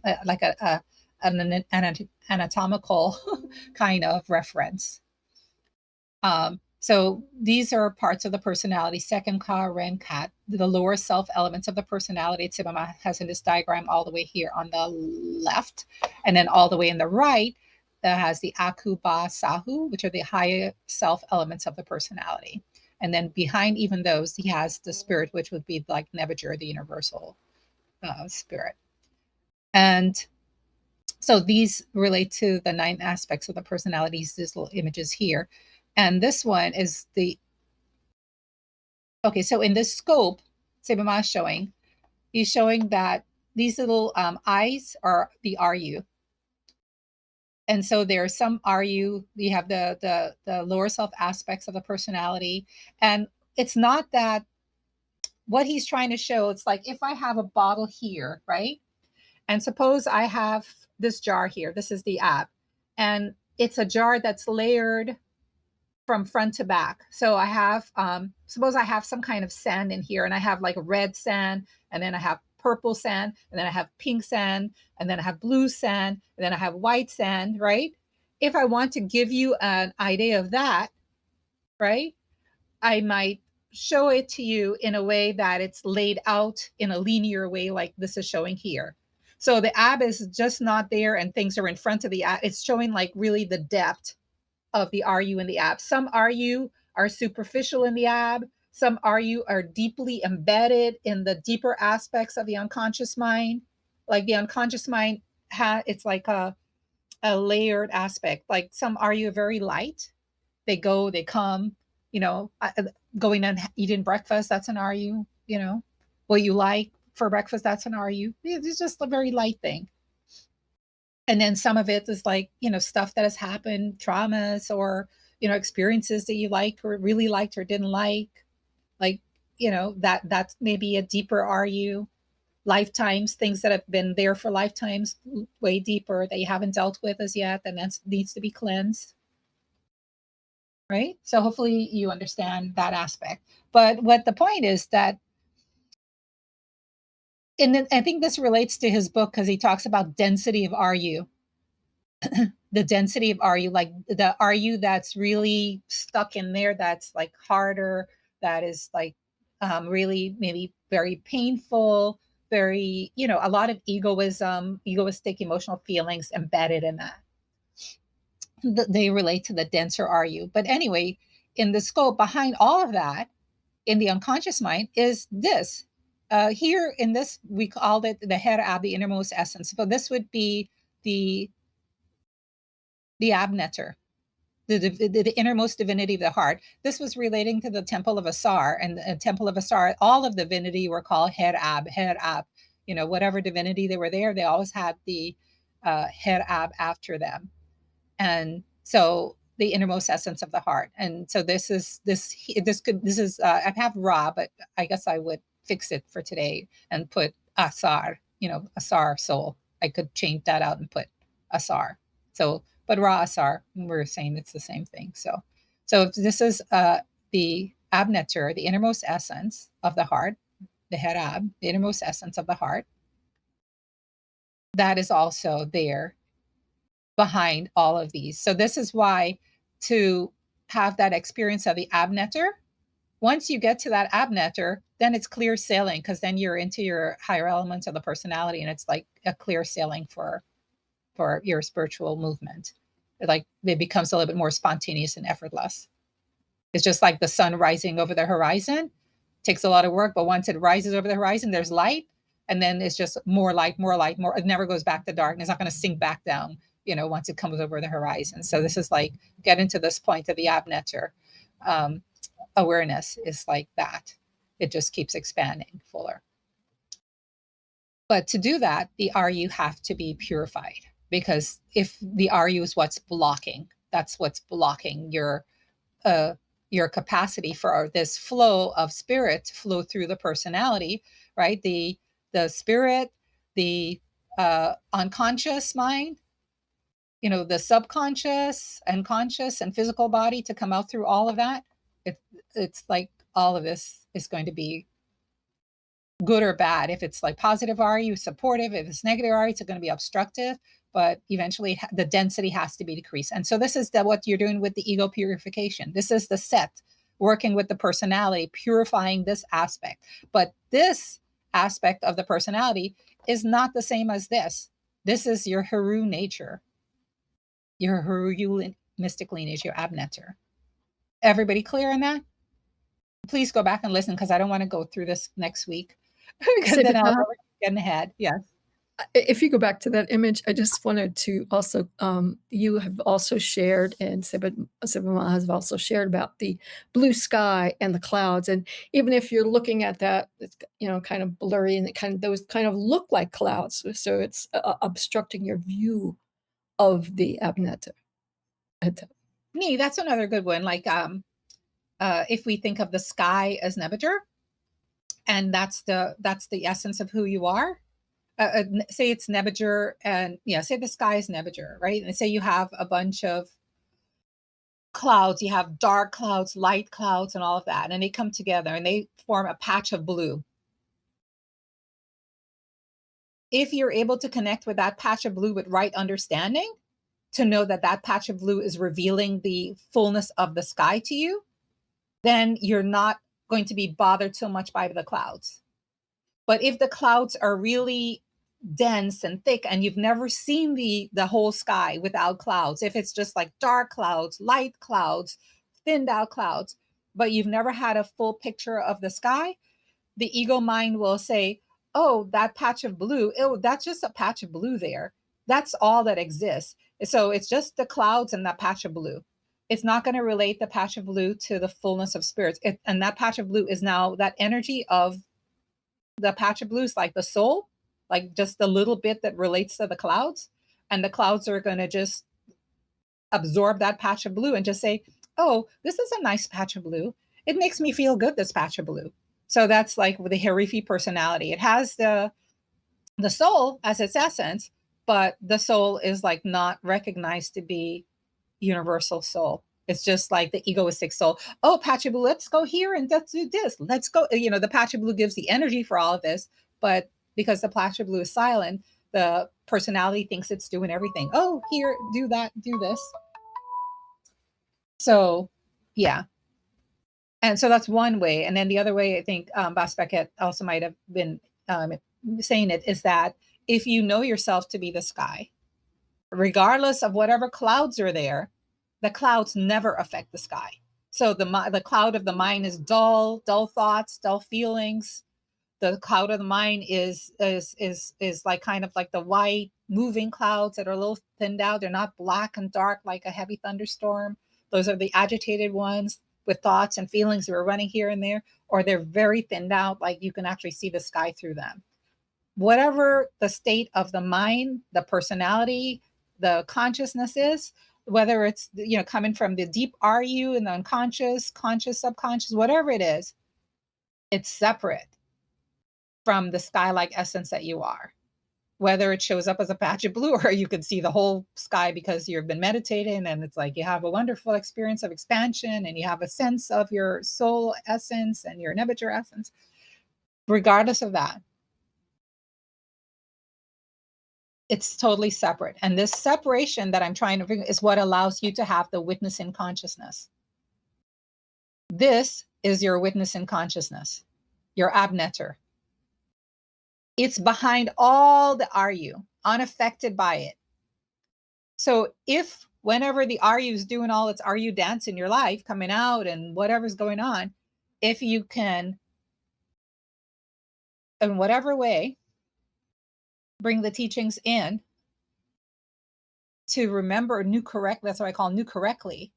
anatomical kind of reference. So these are parts of the personality, second ka, ren, kat, the lower self elements of the personality. Seba has in this diagram all the way here on the left, and then all the way in the right, that has the aku, ba, sahu, which are the higher self elements of the personality. And then behind even those, he has the spirit, which would be like Nebuchadnezzar, the universal spirit. And so these relate to the 9 aspects of the personalities, these little images here. And this one is the, okay, so in this scope, Seba is showing, he's showing that these little eyes are the RU. And so there are some RU, you have the lower self aspects of the personality. And it's not that what he's trying to show, it's like if I have a bottle here, right? And suppose I have this jar here, this is the ab, and it's a jar that's layered from front to back. So I have, suppose I have some kind of sand in here, and I have like red sand, and then I have purple sand, and then I have pink sand, and then I have blue sand, and then I have white sand, right? If I want to give you an idea of that, right, I might show it to you in a way that it's laid out in a linear way like this is showing here. So the ab is just not there and things are in front of the ab. It's showing like really the depth of the RU in the ab. Some RU are superficial in the ab. Some RU are deeply embedded in the deeper aspects of the unconscious mind. Like the unconscious mind, it's like a layered aspect. Like some RU are very light. They go, they come, you know, going and eating breakfast, that's an RU, you know. What you like for breakfast, that's an RU. It's just a very light thing. And then some of it is like, you know, stuff that has happened, traumas or, you know, experiences that you liked or really liked or didn't like, you know, that's maybe a deeper RU. Lifetimes, things that have been there for lifetimes, way deeper that you haven't dealt with as yet, and that needs to be cleansed. Right? So hopefully you understand that aspect. But what the point is that, and I think this relates to his book because he talks about density of RU. The density of RU, like the RU that's really stuck in there, that's like harder, that is like really maybe very painful, very, you know, a lot of egoistic emotional feelings embedded in that. They relate to the denser RU. But anyway, in the scope behind all of that, in the unconscious mind, is this. Here in this, we called it the Heru, the innermost essence. So this would be the abnetter, the innermost divinity of the heart. This was relating to the temple of Asar, and the temple of Asar, all of divinity were called Heru. You know, whatever divinity they were there, they always had the Heru after them. And so the innermost essence of the heart. And so this is I have Ra, but I guess I would fix it for today and put Asar, you know, Asar soul. I could change that out and put Asar. So, but Ra Asar, we're saying it's the same thing. So if this is the abnetter, the innermost essence of the heart, the Herab, the innermost essence of the heart, that is also there behind all of these. So this is why to have that experience of the abnetter once you get to that abnetter, then it's clear sailing, because then you're into your higher elements of the personality, and it's like a clear sailing for your spiritual movement. It becomes a little bit more spontaneous and effortless. It's just like the sun rising over the horizon. It takes a lot of work, but once it rises over the horizon, there's light, and then it's just more light, more light, more. It never goes back to dark, and it's not going to sink back down, once it comes over the horizon. So this is like getting to this point of the abnetter. Awareness is like that. It just keeps expanding fuller. But to do that, the RU have to be purified, because if the RU is what's blocking, that's what's blocking your capacity for this flow of spirit to flow through the personality, right? The spirit, the unconscious mind, the subconscious, unconscious, and physical body to come out through all of that. It's like all of this is going to be good or bad. If it's like positive RU, supportive. If it's negative RU, it's going to be obstructive. But eventually the density has to be decreased. And so this is what you're doing with the ego purification. This is the set, working with the personality, purifying this aspect. But this aspect of the personality is not the same as this. This is your Heru nature, your Heru mystic lineage, your abnetter. Everybody clear on that? Please go back and listen, because I don't want to go through this next week. Because then I'll be getting ahead. Yes. If you go back to that image, I just wanted to also, you have also shared, and Seba has also shared about the blue sky and the clouds. And even if you're looking at that, it's kind of blurry, and those kind of look like clouds. So it's obstructing your view of the abnetter. That's another good one. Like if we think of the sky as Nebuchadnezzar, and that's the essence of who you are. Say it's Nebuchadnezzar, and say the sky is Nebuchadnezzar, right? And say you have a bunch of clouds, you have dark clouds, light clouds, and all of that, and they come together and they form a patch of blue. If you're able to connect with that patch of blue with right understanding, to know that that patch of blue is revealing the fullness of the sky to you, then you're not going to be bothered so much by the clouds. But if the clouds are really dense and thick, and you've never seen the whole sky without clouds, if it's just like dark clouds, light clouds, thinned out clouds, but you've never had a full picture of the sky, the ego mind will say, oh, that patch of blue, that's just a patch of blue there. That's all that exists. So it's just the clouds and that patch of blue. It's not going to relate the patch of blue to the fullness of spirits. And that patch of blue is now that energy of the patch of blue is like the soul, like just the little bit that relates to the clouds. And the clouds are going to just absorb that patch of blue and just say, oh, this is a nice patch of blue. It makes me feel good, this patch of blue. So that's like the Harifi personality. It has the soul as its essence, but the soul is like not recognized to be universal soul. It's just like the egoistic soul. Oh, patch of blue, let's go here and let's do this. Let's go. The patch of blue gives the energy for all of this, but because the patch of blue is silent, the personality thinks it's doing everything. Oh, here, do that, do this. So, yeah. And so that's one way. And then the other way, I think Bas Beckett also might have been saying it, is that if you know yourself to be the sky, regardless of whatever clouds are there, the clouds never affect the sky. So the cloud of the mind is dull thoughts, dull feelings. The cloud of the mind is like kind of like the white moving clouds that are a little thinned out. They're not black and dark like a heavy thunderstorm. Those are the agitated ones with thoughts and feelings that are running here and there, or they're very thinned out, like you can actually see the sky through them. Whatever the state of the mind, the personality, the consciousness is, whether it's coming from the deep RU and the unconscious, conscious, subconscious, whatever it is, it's separate from the sky-like essence that you are. Whether it shows up as a patch of blue, or you can see the whole sky because you've been meditating, and it's like you have a wonderful experience of expansion, and you have a sense of your soul essence and your Nebuchadnezzar essence. Regardless of that, it's totally separate. And this separation that I'm trying to bring is what allows you to have the witness in consciousness. This is your witness in consciousness, your abnetter. It's behind all the RU, unaffected by it. So if whenever the RU is doing all its RU dance in your life, coming out and whatever's going on, if you can, in whatever way, bring the teachings in to remember new correct, that's what I call new correctly,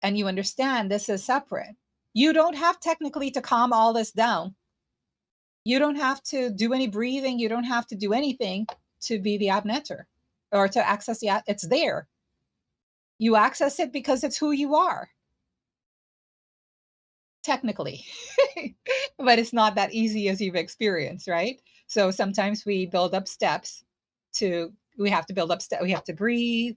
and you understand this is separate. You don't have technically to calm all this down. You don't have to do any breathing. You don't have to do anything to be the abnetter or to access the, it's there. You access it because it's who you are. Technically, but it's not that easy as you've experienced, right? So sometimes we build up steps to, we have to build up steps. We have to breathe.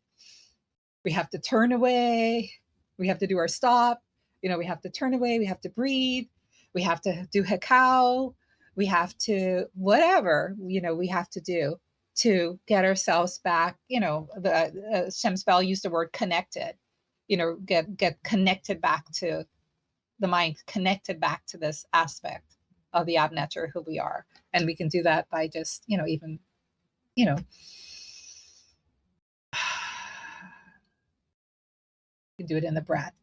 We have to turn away. We have to do our stop. We have to turn away. We have to breathe. We have to do hekau. We have to, whatever, we have to do to get ourselves back, the Shem Spell used the word connected, get connected back to the mind, connected back to this aspect of the abnetter, who we are. And we can do that by just, even, you can do it in the breath.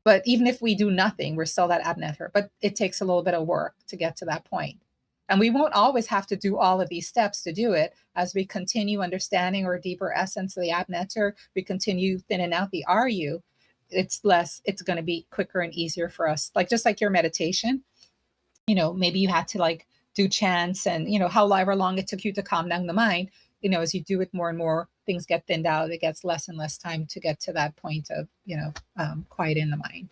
But even if we do nothing, we're still that abnetter. But it takes a little bit of work to get to that point. And we won't always have to do all of these steps to do it. As we continue understanding our deeper essence of the abnetter, we continue thinning out the RU, it's going to be quicker and easier for us. Just like your meditation, maybe you had to do chants and, however long it took you to calm down the mind, as you do it more and more, things get thinned out. It gets less and less time to get to that point of, quieting the mind.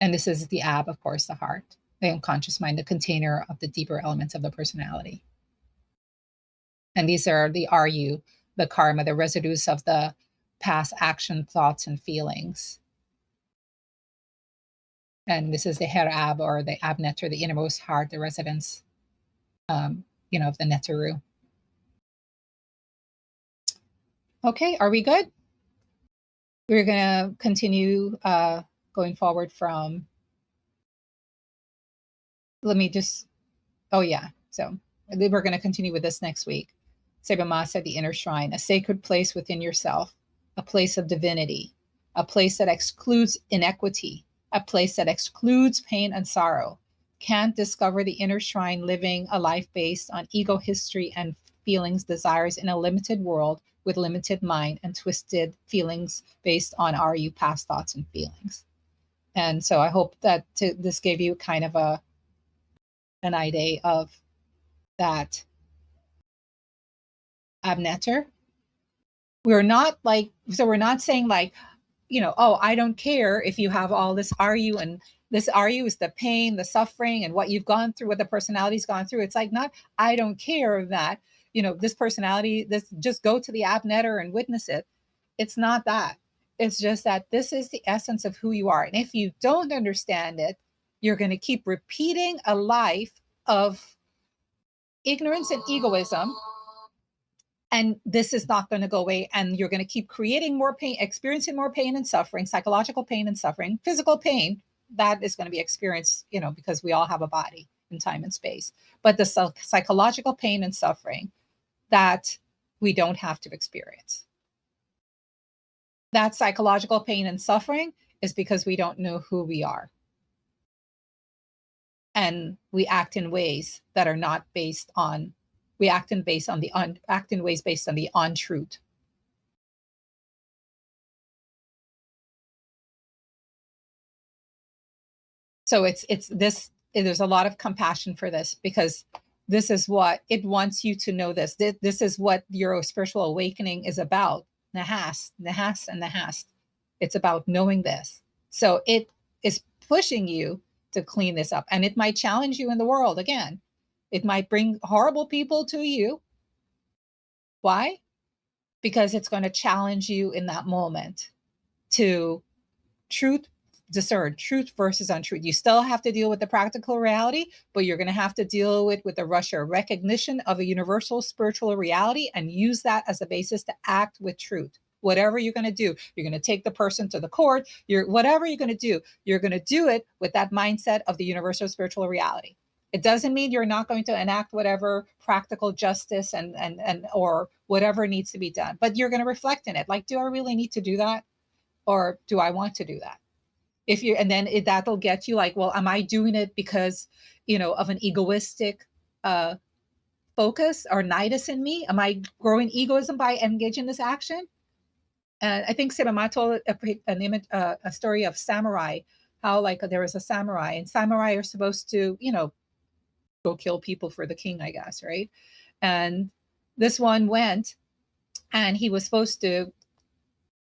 And this is the ab, of course, the heart, the unconscious mind, the container of the deeper elements of the personality. And these are the RU, the karma, the residues of the past action, thoughts, and feelings. And this is the Heru ab, or the abnetter, the innermost heart, the residence, of the Neteru. Okay, are we good? We're going to continue going forward from, so we're going to continue with this next week. Seba Ma said the inner shrine, a sacred place within yourself, a place of divinity, a place that excludes inequity, a place that excludes pain and sorrow. Can't discover the inner shrine living a life based on ego history and feelings, desires in a limited world with limited mind and twisted feelings based on RU, past thoughts and feelings. And so I hope that this gave you kind of an idea of that abnetter. We're not saying oh, I don't care if you have all this RU, and this RU is the pain, the suffering, and what you've gone through, what the personality's gone through. It's not, I don't care of that, this personality, just go to the abnetter and witness it. It's not that. It's just that this is the essence of who you are. And if you don't understand it, you're going to keep repeating a life of ignorance and egoism. And this is not going to go away. And you're going to keep creating more pain, experiencing more pain and suffering, psychological pain and suffering, physical pain that is going to be experienced, because we all have a body in time and space. But the psychological pain and suffering that we don't have to experience. That psychological pain and suffering is because we don't know who we are. And we act in ways that are not based on, we act in ways based on the untruth. So there's a lot of compassion for this, because this is what it wants you to know. This is what your spiritual awakening is about. Nahas. It's about knowing this. So it is pushing you to clean this up. And it might challenge you in the world again. It might bring horrible people to you. Why? Because it's going to challenge you in that moment to discern truth versus untruth. You still have to deal with the practical reality, but you're going to have to deal with the recognition of a universal spiritual reality and use that as a basis to act with truth. whatever you're going to do, you're going to take the person to the court, whatever you're going to do, you're going to do it with that mindset of the universal spiritual reality. It doesn't mean you're not going to enact whatever practical justice and or whatever needs to be done, but you're going to reflect in it. Like, do I really need to do that? Or do I want to do that? If you, and then that'll get you like, well, am I doing it because, of an egoistic focus or nidus in me? Am I growing egoism by engaging in this action? And I think Seba told an image, a story of samurai, how like there was a samurai, and samurai are supposed to, go kill people for the king, I guess, right? And this one went, and he was supposed to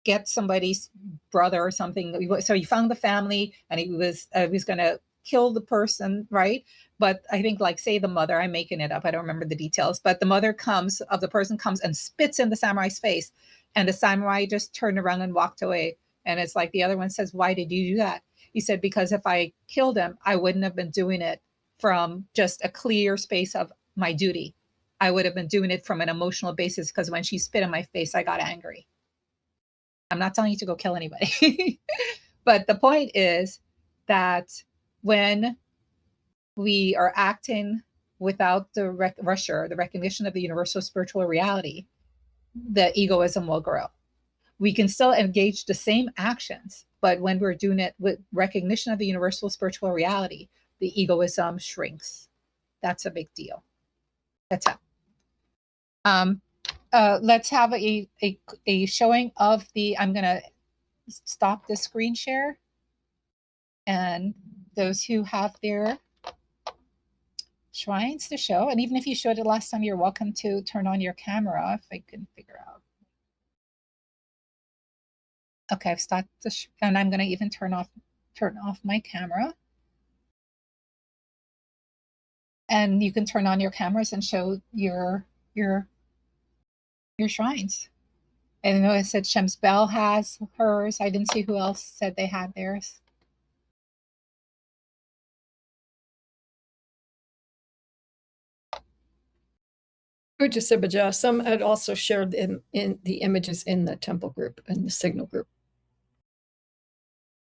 get somebody's brother or something. So he found the family, and he was going to kill the person, right? But I think, like, say the mother, I'm making it up, I don't remember the details, but the mother of the person comes and spits in the samurai's face, and the samurai just turned around and walked away. And it's like the other one says, why did you do that? He said, because if I killed him, I wouldn't have been doing it from just a clear space of my duty. I would have been doing it from an emotional basis, because when she spit in my face, I got angry. I'm not telling you to go kill anybody. But the point is that when we are acting without the the recognition of the universal spiritual reality, the egoism will grow. We can still engage the same actions, but when we're doing it with recognition of the universal spiritual reality, the egoism shrinks. That's a big deal. That's it. Let's have a showing of the, I'm going to stop the screen share. And those who have their shrines to show, and even if you showed it last time, you're welcome to turn on your camera, if I can figure out. Okay, I've stopped and I'm going to even turn off my camera. And you can turn on your cameras and show your shrines. I know I said Shem's Bell has hers. I didn't see who else said they had theirs. Seba, some had also shared in the images in the temple group and the signal group.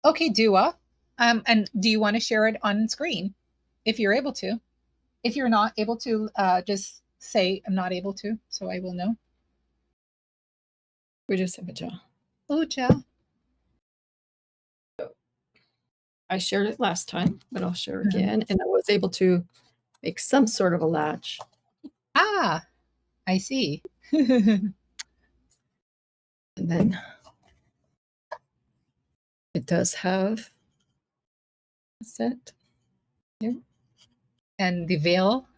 Okay, Dua. And do you want to share it on screen if you're able to? If you're not able to, just say I'm not able to, so I will know. Seba. Uja. I shared it last time, but I'll share again. And I was able to make some sort of a latch. Ah, I see. And then it does have a set here. And the veil.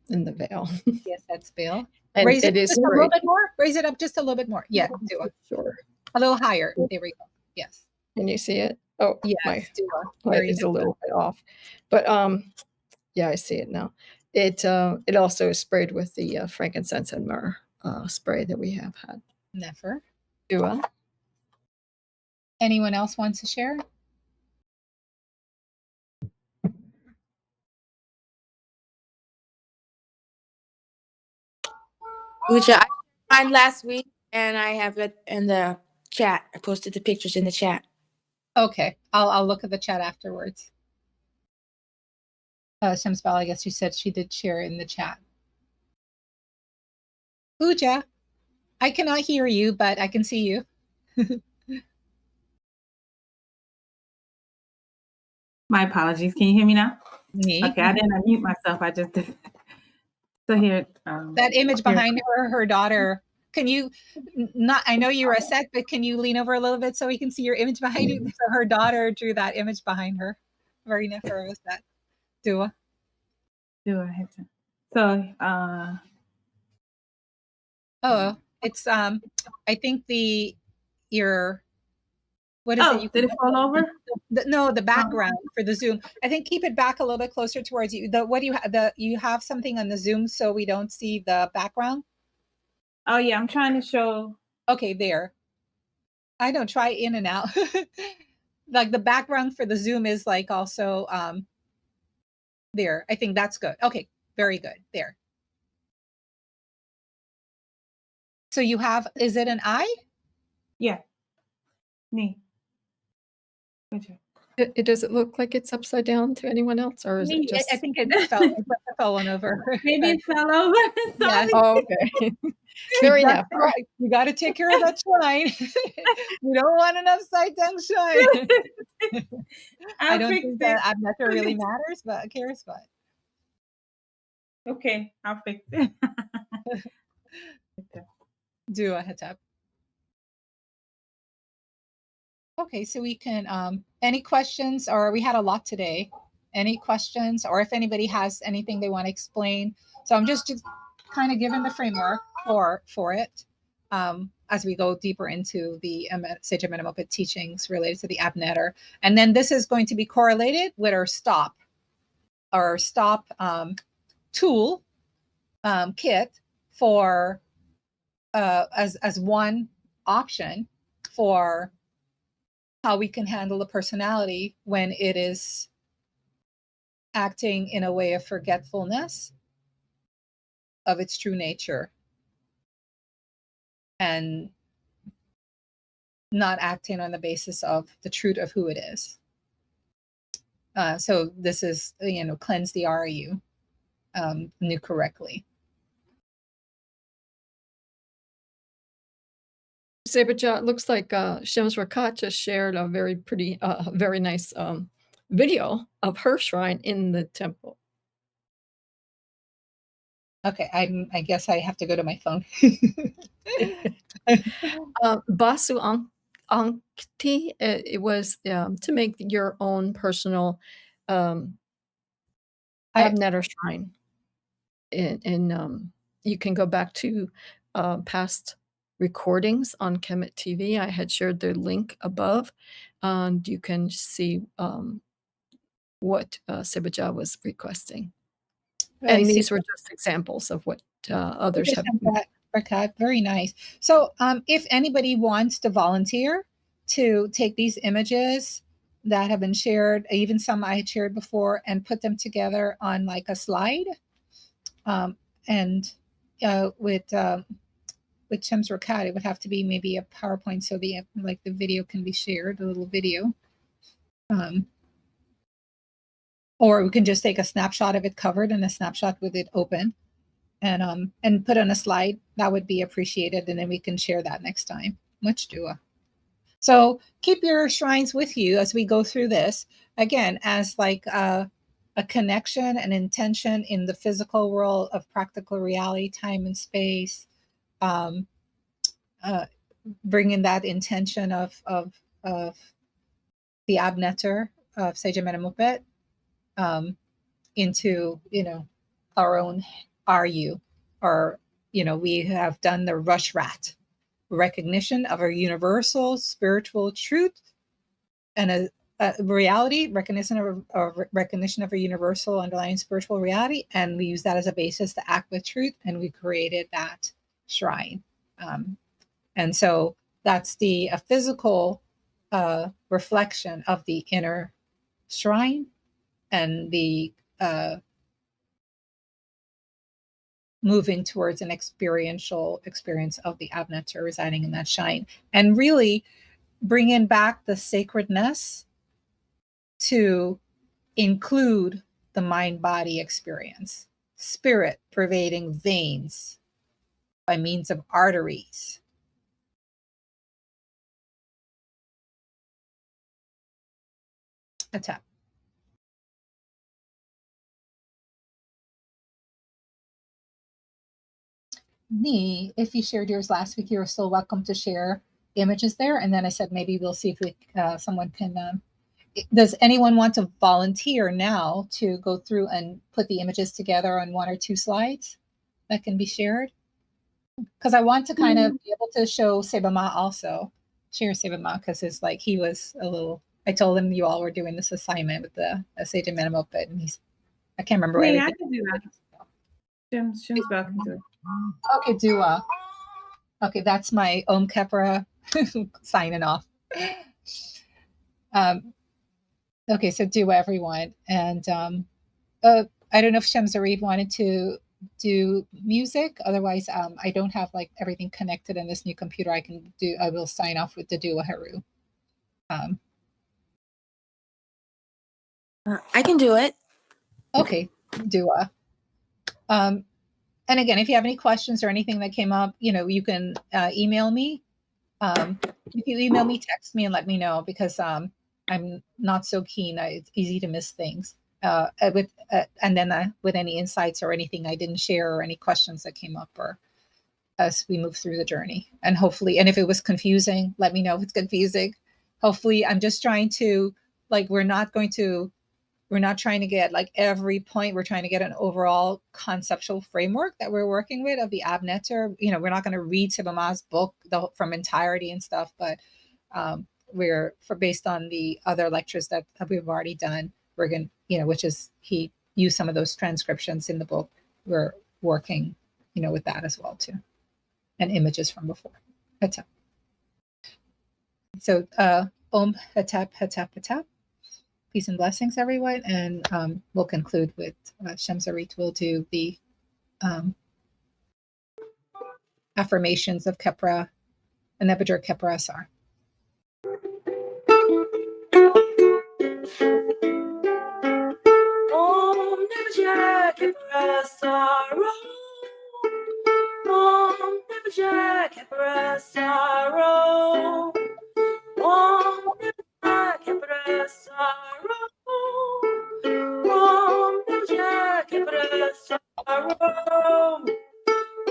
And the veil. Yes, that's veil. And Raise it it is just a little bit more. Raise it up just a little bit more. Yeah, do it. Sure. A little higher. There we go. Yes. Can you see it? Oh, yes, my is a little bit off. But yeah, I see it now. It also is sprayed with the frankincense and myrrh spray that we have had. Never. Dua. Anyone else wants to share? Uja, I mine last week, and I have it in the chat. I posted the pictures in the chat. Okay, I'll look at the chat afterwards. Shemsbal, I guess you said she did share in the chat. Uja, I cannot hear you, but I can see you. My apologies. Can you hear me now? Me? Okay, I didn't unmute myself. I just did. So here. That image behind her daughter. Can you not? I know you're a set, but can you lean over a little bit so we can see your image behind you? So her daughter drew that image behind her. Marina for was that. Dua. So. Oh, it's I think your. What is it? Did it fall over? No, the background for the Zoom. I think keep it back a little bit closer towards you. What do you have? You have something on the Zoom so we don't see the background? Oh yeah, I'm trying to show. Okay, there. I don't try in and out. Like the background for the Zoom is like also there. I think that's good. Okay, very good. There. So you have, is it an eye? Yeah. Ni. Good job. Does it look like it's upside down to anyone else, or is it Me, just? I think it fell. It fell one over. Maybe it fell over. Yes. Sorry. Oh, okay. Fair That's enough. right. You got to take care of that shrine. You don't want an upside down shrine. I I'll don't fix think it. that abnetter really matters, but cares what. Okay, I'll fix it. Do a heads up. Okay, so we can any questions, or we had a lot today. Any questions, or if anybody has anything they want to explain. So I'm just kind of giving the framework for it as we go deeper into the Sage of Menamopit teachings related to the abnetter. And then this is going to be correlated with our stop tool kit for as one option for how we can handle the personality when it is acting in a way of forgetfulness of its true nature and not acting on the basis of the truth of who it is. So this is, cleanse the RU, knew correctly. Seba, it looks like Shems Rakat just shared a very pretty, very nice video of her shrine in the temple. Okay, I guess I have to go to my phone. Basu Ankti, it was to make your own personal abnetter shrine. And you can go back to past recordings on KMTTV. I had shared the link above, and you can see what Seba was requesting. And these were just examples of what others have. Very nice. So if anybody wants to volunteer to take these images that have been shared, even some I had shared before, and put them together on like a slide, and with Shems Rakat, it would have to be maybe a PowerPoint so the video can be shared, a little video. Or we can just take a snapshot of it covered and a snapshot with it open and put on a slide. That would be appreciated. And then we can share that next time. Much dua. So keep your shrines with you as we go through this. Again, as like a connection and intention in the physical world of practical reality, time and space, bringing that intention of the abnetter of Sage Menamopet into, our own RU, or, we have done the rush rat, recognition of a universal spiritual truth and a reality, recognition of a universal underlying spiritual reality. And we use that as a basis to act with truth. And we created that shrine. And so that's a physical reflection of the inner shrine and the moving towards an experiential experience of the abnetter residing in that shrine, and really bringing back the sacredness to include the mind-body experience, spirit pervading veins by means of arteries. A tap. Me, if you shared yours last week, you were still welcome to share images there. And then I said, maybe we'll see if someone can, does anyone want to volunteer now to go through and put the images together on one or two slides that can be shared? Because I want to kind of be able to show Seba also, share Seba because it's like he was a little, I told him you all were doing this assignment with the Sage and Menamopet, and I can't remember Wait, everything. I can do that. Shems Bell can do it. Okay, Dua. Okay, that's my Om Kepra signing off. Okay, so Dua, everyone. And I don't know if Shems Arif wanted to do music. Otherwise, I don't have like everything connected in this new computer. I will sign off with the do a Heru. I can do it. Okay, do a. And again, if you have any questions or anything that came up, you can email me. If you email me, text me and let me know, because I'm not so keen. It's easy to miss things. And then with any insights or anything I didn't share, or any questions that came up, or as we move through the journey. And hopefully, and if it was confusing, let me know if it's confusing. Hopefully, I'm just trying to, like, we're not trying to get like every point. We're trying to get an overall conceptual framework that we're working with of the Abnetter. We're not going to read Seba Ma's book from entirety and stuff, but based on the other lectures that we've already done, we're going to, which is, he used some of those transcriptions in the book. We're working, with that as well too, and images from before. Hatep. So Om Hatep Hatep Hatep. Peace and blessings, everyone. And we'll conclude with Shamsarit will do the affirmations of Kepra, and Nebuchadnezzar Kepra Asar. Om Nebuchadnezzar Kepra Asar. Om Nebuchadnezzar Kepra Asar. Om Nebuchadnezzar Kepra Asar. Om Nebuchadnezzar Kepra Asar.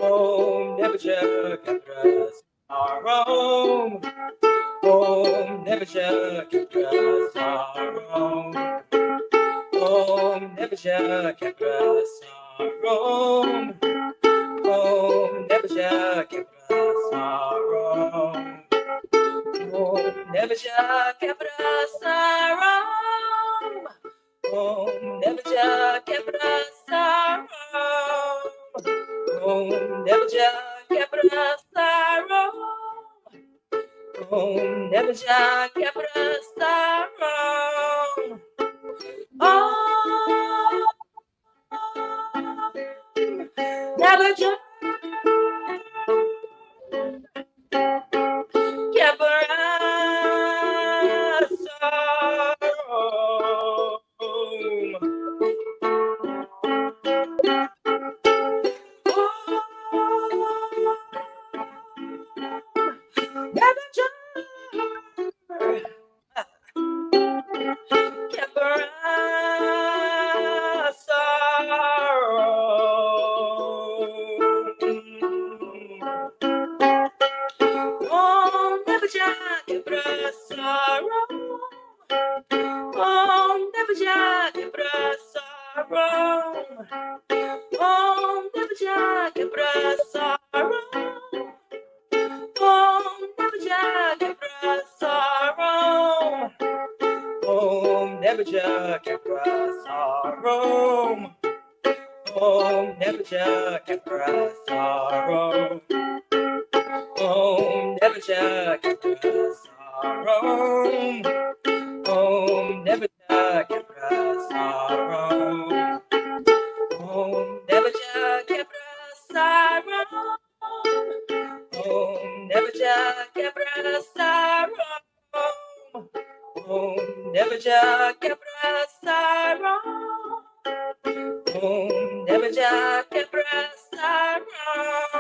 Om Nebuchadnezzar Kepra Asar. Om Nebuchadnezzar Kepra Asar. Om Nebuchadnezzar Kepra Asar. Om Nebuchadnezzar Kepra Asar. Om Nebuchadnezzar Kepra Asar. Om Nebuchadnezzar Kepra Asar. Om Nebuchadnezzar Kepra Asar. Om Nebuchadnezzar Kepra Asar. Om Nebuchadnezzar Kepra Asar. Om Nebuchadnezzar Kepra Sarum. Om Nebuchadnezzar Kepra Sarum. Om Nebuchadnezzar Kepra Sarum. Om Nebuchadnezzar Kepra Sarum. Om Nebuchadnezzar Kepra Sarum. Om Nebuchadnezzar Kepra Sarum. Om Nebuchadnezzar Kepra Sarum. Om Nebuchadnezzar Kepra Sarum.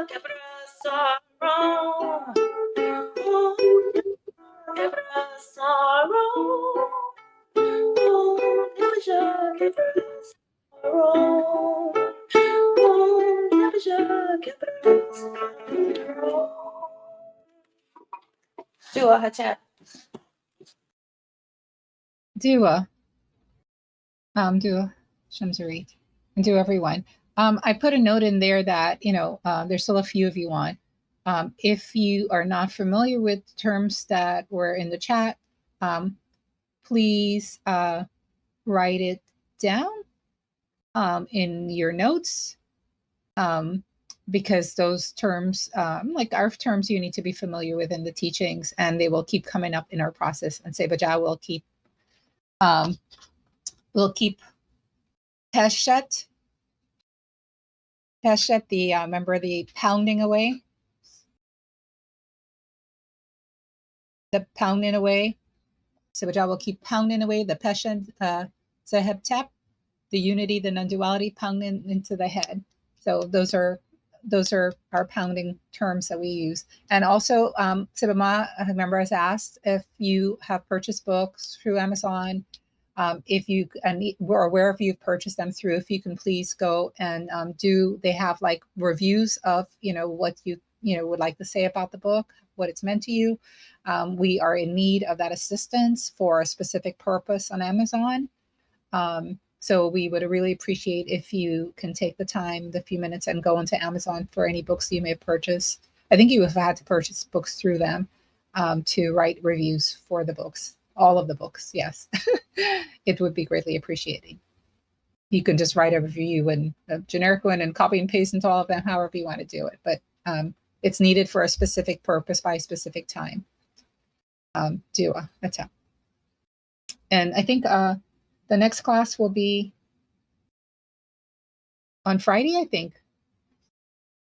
quebra sorrow. Oh, quebra sorrow. Oh, never quebra sorrow. Oh, never quebra sorrow. Dua Hachap. Dua, Dua, Shamsarit, and do everyone. I put a note in there that, there's still a few of you on. If you are not familiar with terms that were in the chat, please write it down in your notes, because those terms, like our terms, you need to be familiar with in the teachings, and they will keep coming up in our process. And Seba will keep Peshet, the remember the pounding away, Seba will keep pounding away the Peshet, Zeheb Tap, the unity, the non-duality, pounding into the head. So those are our pounding terms that we use. And also, Sibama, a member has asked if you have purchased books through Amazon, if you or wherever you've purchased them through, if you can please go and they have like reviews of what you would like to say about the book, what it's meant to you. We are in need of that assistance for a specific purpose on Amazon. So we would really appreciate if you can take the time, the few minutes, and go into Amazon for any books you may have purchased. I think you have had to purchase books through them to write reviews for the books, all of the books. Yes, it would be greatly appreciated. You can just write a review and a generic one and copy and paste into all of them, however you want to do it. But it's needed for a specific purpose by a specific time. Dua, that's how. And I think the next class will be on Friday, I think.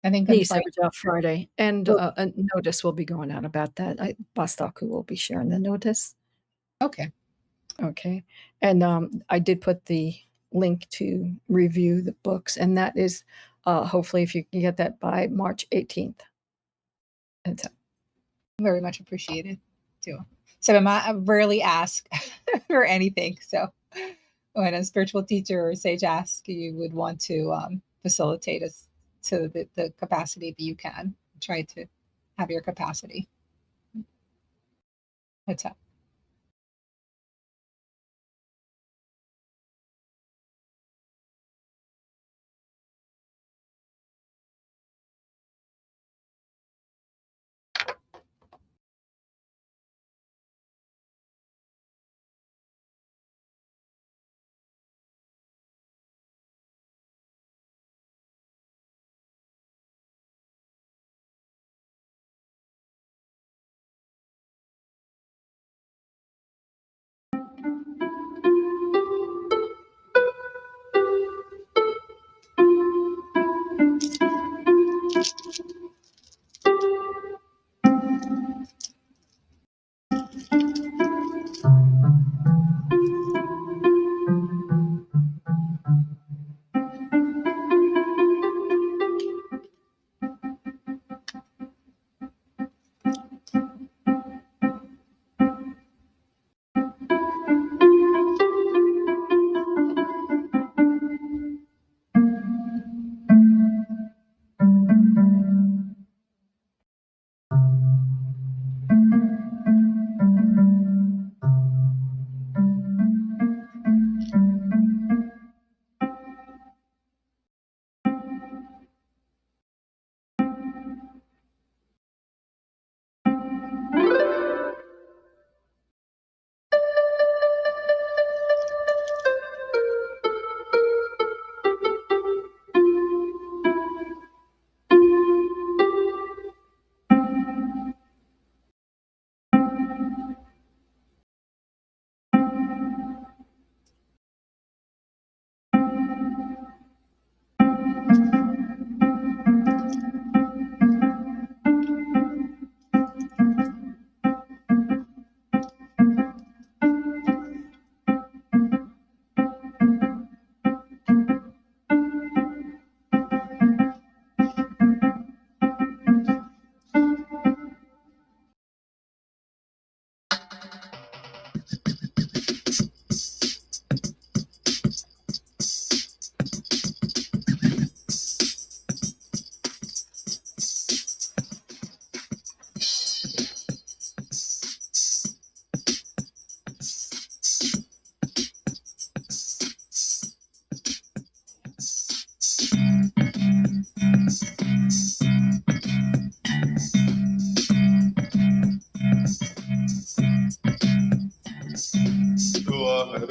Yes, Friday. And a notice will be going out about that. Bastaku will be sharing the notice. Okay. Okay. And I did put the link to review the books, and that is hopefully if you can get that by March 18th. And so. Very much appreciated too. So I rarely ask for anything. So when a spiritual teacher or sage asks, you would want to facilitate us to the capacity that you can. Try to have your capacity. That's up.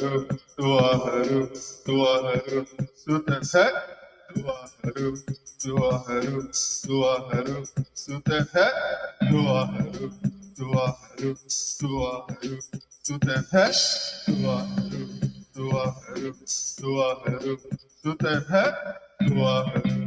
Heru, Dua Heru, Dua Heru, Suit and Set, Dua Heru, Dua Heru, Dua Heru, Suit and Set, Dua Heru, Dua Heru, Dua Heru, Suit and Set, Dua Heru, Dua Heru, Dua Heru, Suit and Set, Dua Heru.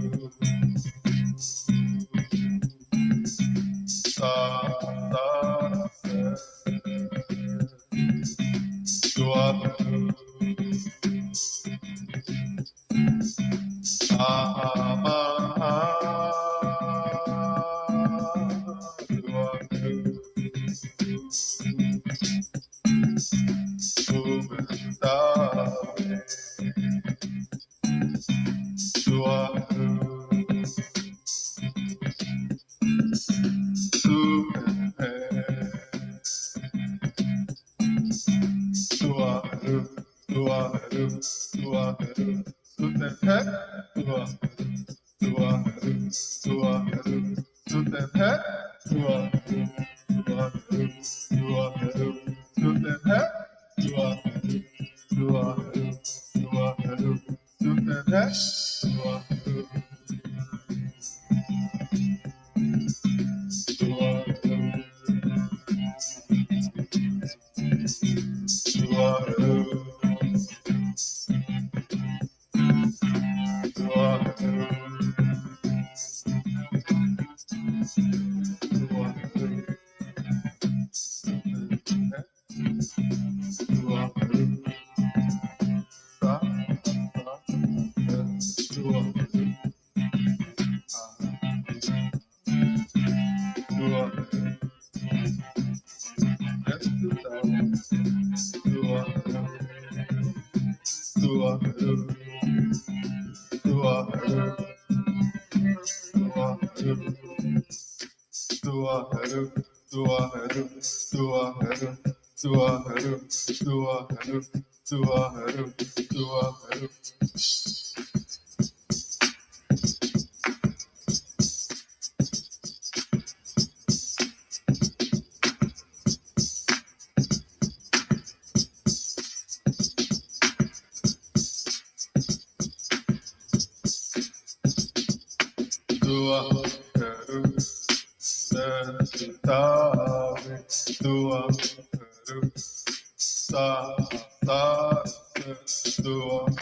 Sa, sa, Dua Heru.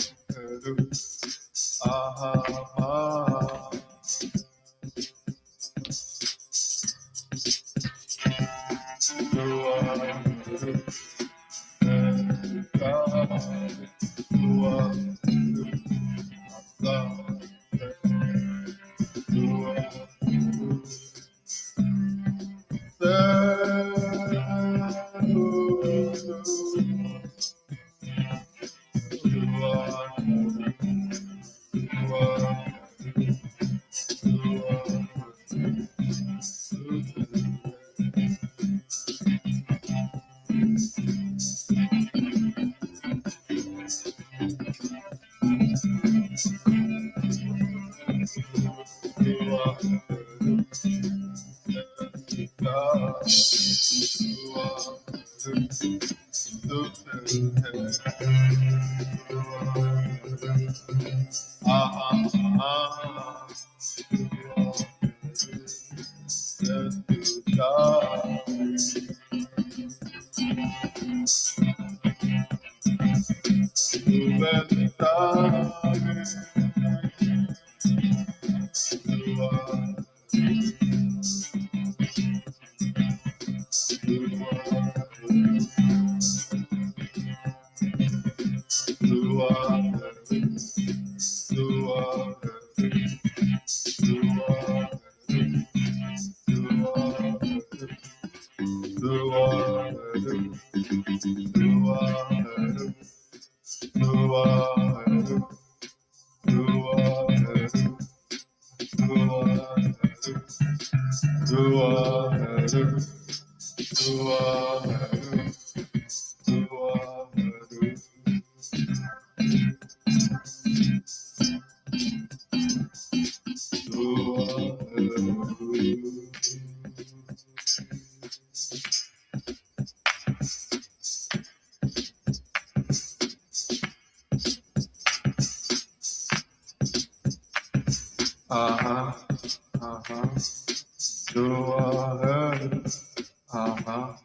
Uh-huh. Uh-huh. Dua Heru. Uh-huh.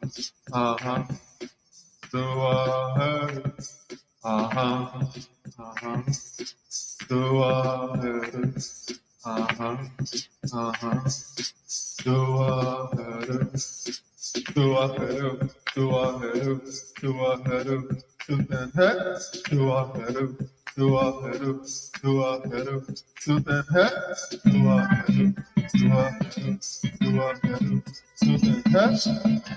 Uh-huh. Dua Heru. Uh-huh. Uh-huh. Dua Heru. Uh-huh. Uh-huh. Dua Heru. Dua Heru. Dua Heru. Dua Heru. Sutan Het. Dua Heru. Dua Heru. Dua Heru. Sutan Het. Dua Heru. Dua Heru. Dua Heru. Sutan Het.